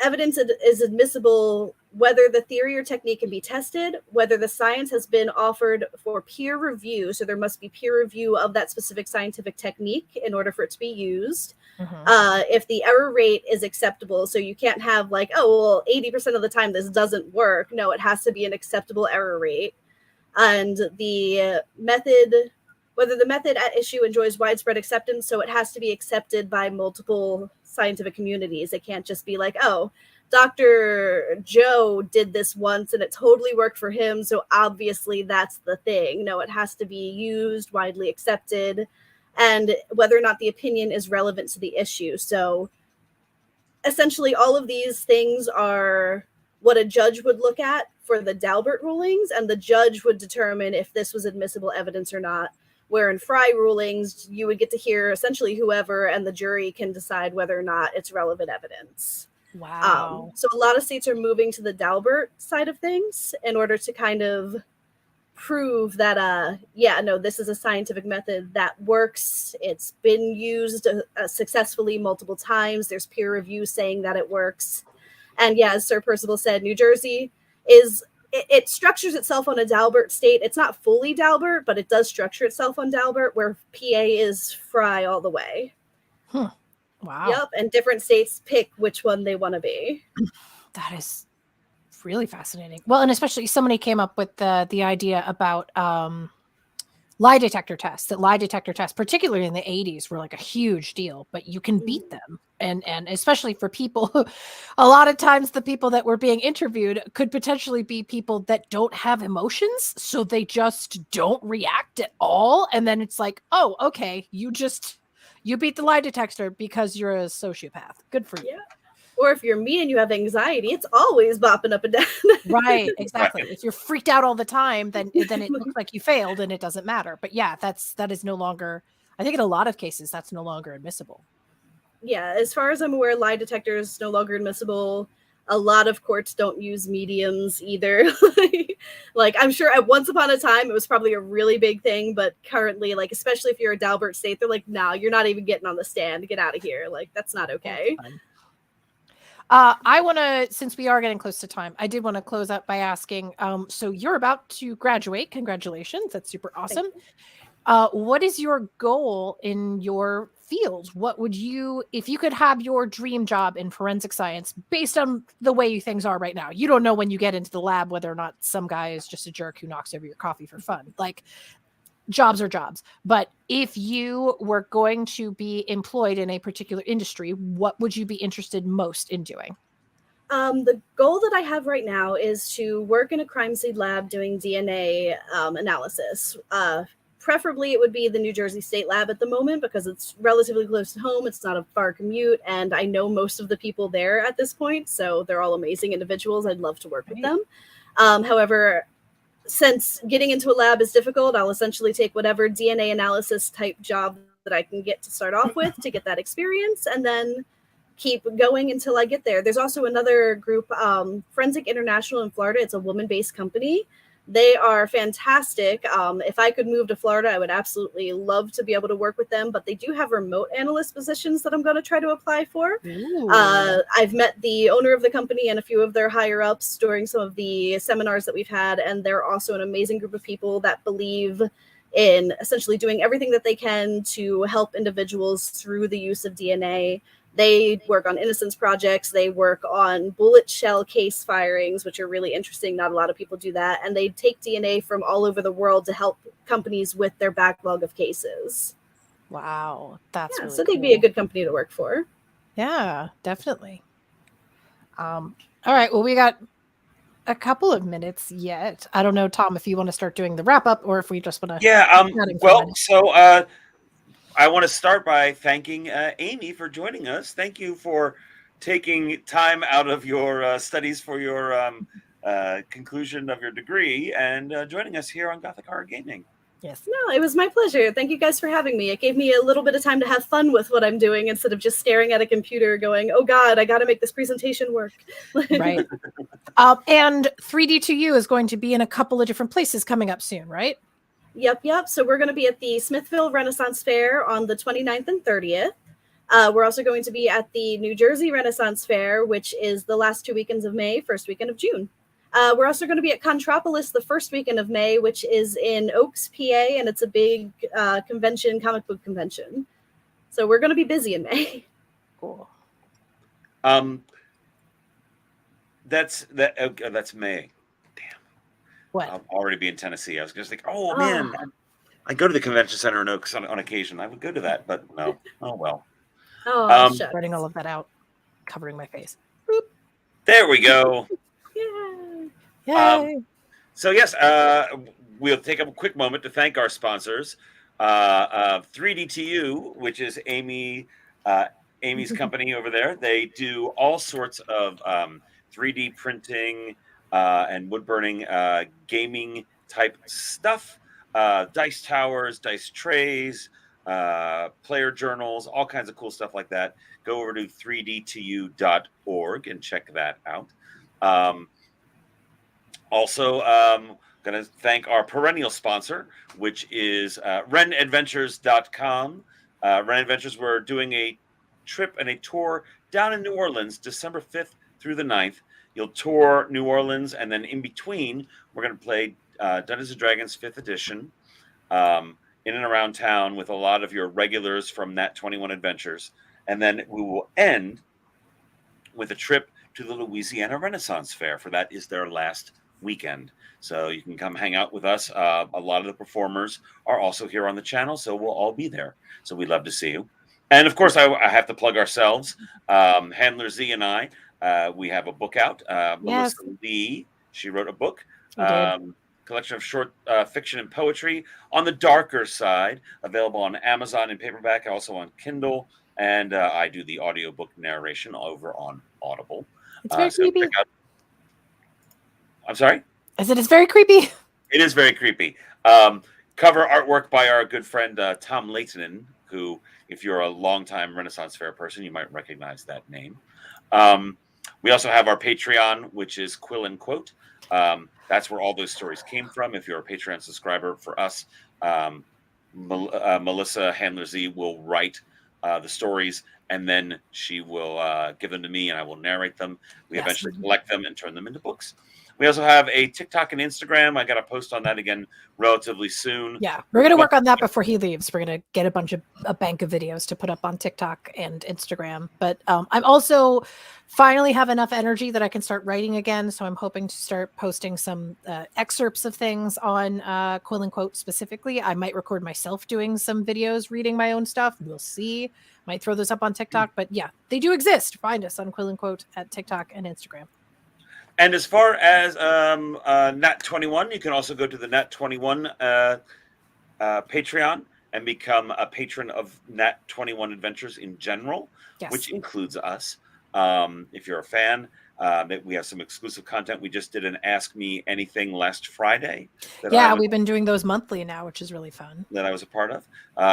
evidence is admissible whether the theory or technique can be tested, whether the science has been offered for peer review, so there must be peer review of that specific scientific technique in order for it to be used, If the error rate is acceptable, so you can't have like, oh, well, 80% of the time this doesn't work. No, it has to be an acceptable error rate. And the method, whether the method at issue enjoys widespread acceptance, so it has to be accepted by multiple scientific communities. It can't just be like, oh, Dr. Joe did this once and it totally worked for him, so obviously that's the thing. No, it has to be used, widely accepted, and whether or not the opinion is relevant to the issue. So essentially all of these things are what a judge would look at for the Daubert rulings, and the judge would determine if this was admissible evidence or not. Where in Frye rulings, you would get to hear essentially whoever, and the jury can decide whether or not it's relevant evidence. Wow. So a lot of states are moving to the Daubert side of things in order to kind of prove that, this is a scientific method that works. It's been used successfully multiple times. There's peer review saying that it works. And yeah, as Sir Percival said, New Jersey it structures itself on a Daubert state. It's not fully Daubert, but it does structure itself on Daubert, where PA is Frye all the way. Wow. Yep, and different states pick which one they want to be. That is really fascinating. Well, and especially somebody came up with the idea about lie detector tests. That lie detector tests, particularly in the 80s, were like a huge deal, but you can beat them. And especially for people, a lot of times the people that were being interviewed could potentially be people that don't have emotions, so they just don't react at all. And then it's like, oh, okay, you beat the lie detector because you're a sociopath. Good for you. Yeah. Or if you're me and you have anxiety, it's always bopping up and down. Right, exactly. If you're freaked out all the time, then it looks like you failed and it doesn't matter. But yeah, that is no longer, I think in a lot of cases, that's no longer admissible. Yeah, as far as I'm aware, lie detectors no longer admissible. A lot of courts don't use mediums either. Like, I'm sure at once upon a time, it was probably a really big thing, but currently, like, especially if you're a Daubert state, they're like, no, you're not even getting on the stand. Get out of here. Like, that's not okay. I want to, since we are getting close to time, I did want to close out by asking, so you're about to graduate. Congratulations. That's super awesome. What is your goal in your field? What would you, if you could have your dream job in forensic science based on the way things are right now? You don't know when you get into the lab whether or not some guy is just a jerk who knocks over your coffee for fun. Like, jobs are jobs. But if you were going to be employed in a particular industry, what would you be interested most in doing? The goal that I have right now is to work in a crime scene lab doing DNA analysis. Preferably, it would be the New Jersey State Lab at the moment because it's relatively close to home. It's not a far commute, and I know most of the people there at this point, so they're all amazing individuals. I'd love to work with them. However, since getting into a lab is difficult, I'll essentially take whatever DNA analysis type job that I can get to start off with to get that experience, and then keep going until I get there. There's also another group, Forensic International in Florida. It's a woman-based company. They are fantastic. If I could move to Florida, I would absolutely love to be able to work with them, but they do have remote analyst positions that I'm going to try to apply for. I've met the owner of the company and a few of their higher ups during some of the seminars that we've had, and they're also an amazing group of people that believe in essentially doing everything that they can to help individuals through the use of DNA. They work on innocence projects. They work on bullet shell case firings, which are really interesting. Not a lot of people do that. And they take DNA from all over the world to help companies with their backlog of cases. Wow. That's really so they'd be a good company to work for. Yeah, definitely. All right. Well, we got a couple of minutes yet. I don't know, Tom, if you want to start doing the wrap up or if we just want to. Yeah. I want to start by thanking Amy for joining us. Thank you for taking time out of your studies for your conclusion of your degree and joining us here on Gothic Horror Gaming. Yes. No, it was my pleasure. Thank you guys for having me. It gave me a little bit of time to have fun with what I'm doing instead of just staring at a computer going, oh God, I got to make this presentation work. Right. And 3D2U is going to be in a couple of different places coming up soon, right? Yep. So we're going to be at the Smithville Renaissance Fair on the 29th and 30th. We're also going to be at the New Jersey Renaissance Fair, which is the last 2 weekends of May, first weekend of June. We're also going to be at Contropolis the first weekend of May, which is in Oaks, PA, and it's a big convention, comic book convention. So we're going to be busy in May. Cool. That's May. What? I'll already be in Tennessee. I was just like, oh man, I go to the convention center in Oaks on occasion. I would go to that, but no. Oh well. Oh, shucks. Writing all of that out, covering my face. There we go. Yay! So yes, we'll take a quick moment to thank our sponsors, 3DTU, which is Amy's company over there. They do all sorts of 3D printing and wood burning gaming type stuff, dice towers, dice trays, player journals, all kinds of cool stuff like that. Go over to 3dtu.org and check that out. Also, going to thank our perennial sponsor, which is renadventures.com. Ren Adventures, we're doing a trip and a tour down in New Orleans, December 5th through the 9th. You'll tour New Orleans, and then in between, we're going to play Dungeons & Dragons 5th edition in and around town with a lot of your regulars from Nat 21 Adventures. And then we will end with a trip to the Louisiana Renaissance Fair, for that is their last weekend. So you can come hang out with us. A lot of the performers are also here on the channel, so we'll all be there. So we'd love to see you. And of course, I have to plug ourselves. Handler Z and I, we have a book out. Melissa Lee, she wrote a book, collection of short fiction and poetry on the darker side, available on Amazon in paperback, also on Kindle. And I do the audiobook narration over on Audible. It's very creepy. I'm sorry? I said it's very creepy. It is very creepy. Cover artwork by our good friend Tom Leighton, who, if you're a longtime Renaissance Fair person, you might recognize that name. We also have our Patreon, which is Quill and Quote. That's where all those stories came from. If you're a Patreon subscriber for us, Melissa Handler Z will write the stories, and then she will give them to me, and I will narrate them. We eventually collect them and turn them into books. We also have a TikTok and Instagram. I got to post on that again relatively soon. Yeah, we're going to work on that before he leaves. We're going to get a bank of videos to put up on TikTok and Instagram. But I'm also finally have enough energy that I can start writing again. So I'm hoping to start posting some excerpts of things on Quill and Quote specifically. I might record myself doing some videos, reading my own stuff. We'll see. Might throw those up on TikTok. But yeah, they do exist. Find us on Quill and Quote at TikTok and Instagram. And as far as Nat 21, you can also go to the Nat 21 Patreon and become a patron of Nat 21 Adventures in general, which includes us. If you're a fan, we have some exclusive content. We just did an Ask Me Anything last Friday. We've been doing those monthly now, which is really fun. That I was a part of.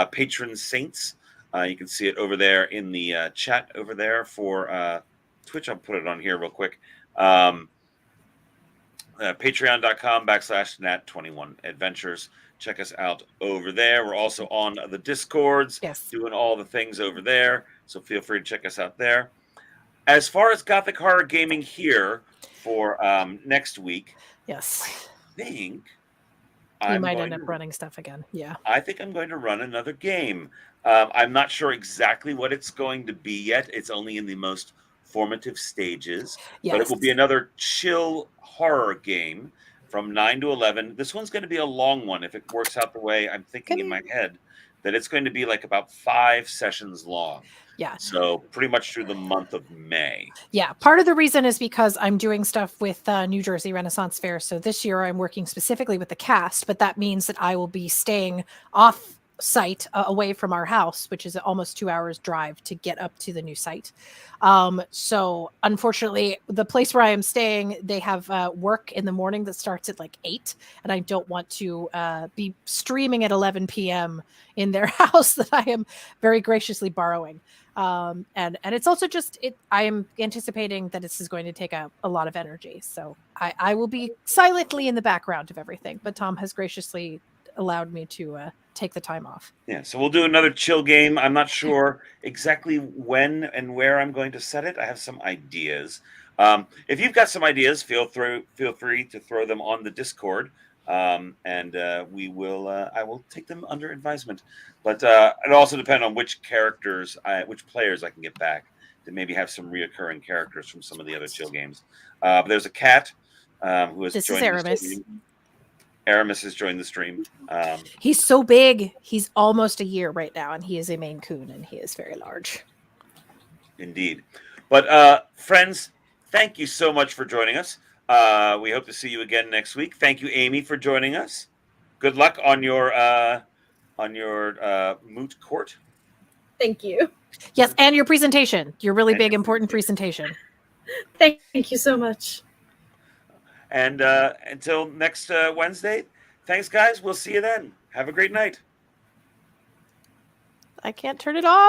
Patron Saints. You can see it over there in the chat over there for Twitch. I'll put it on here real quick. Patreon.com/Nat21 Adventures. Check us out over there. We're also on the Discords, doing all the things over there. So feel free to check us out there. As far as Gothic Horror Gaming here for next week, I think you might end up running stuff again. Yeah, I think I'm going to run another game. I'm not sure exactly what it's going to be yet. It's only in the most formative stages, but it will be another chill horror game from 9 to 11. This one's going to be a long one if it works out the way I'm thinking in my head, that it's going to be like about 5 sessions long. Yeah. So pretty much through the month of May. Yeah. Part of the reason is because I'm doing stuff with New Jersey Renaissance Fair. So this year I'm working specifically with the cast, but that means that I will be staying off site away from our house, which is almost 2 hours drive to get up to the new site. So unfortunately, the place where I am staying, they have work in the morning that starts at like 8, and I don't want to be streaming at 11 p.m. in their house that I am very graciously borrowing. And it's also just I am anticipating that this is going to take a lot of energy. So I will be silently in the background of everything, but Tom has graciously allowed me to take the time off. Yeah, so we'll do another chill game. I'm not sure exactly when and where I'm going to set it. I have some ideas. If you've got some ideas, feel free to throw them on the Discord. and we will. I will take them under advisement, but it also depend on which which players I can get back to maybe have some reoccurring characters from some of the other chill games. But there's a cat who has This is joined. Aramis. Aramis has joined the stream. He's so big. He's almost a year right now, and he is a Maine Coon, and he is very large. Indeed. But friends, thank you so much for joining us. We hope to see you again next week. Thank you, Amy, for joining us. Good luck on your moot court. Thank you. Yes, and your presentation. Your really big, important presentation. Thank you so much. And until next Wednesday, thanks, guys. We'll see you then. Have a great night. I can't turn it off.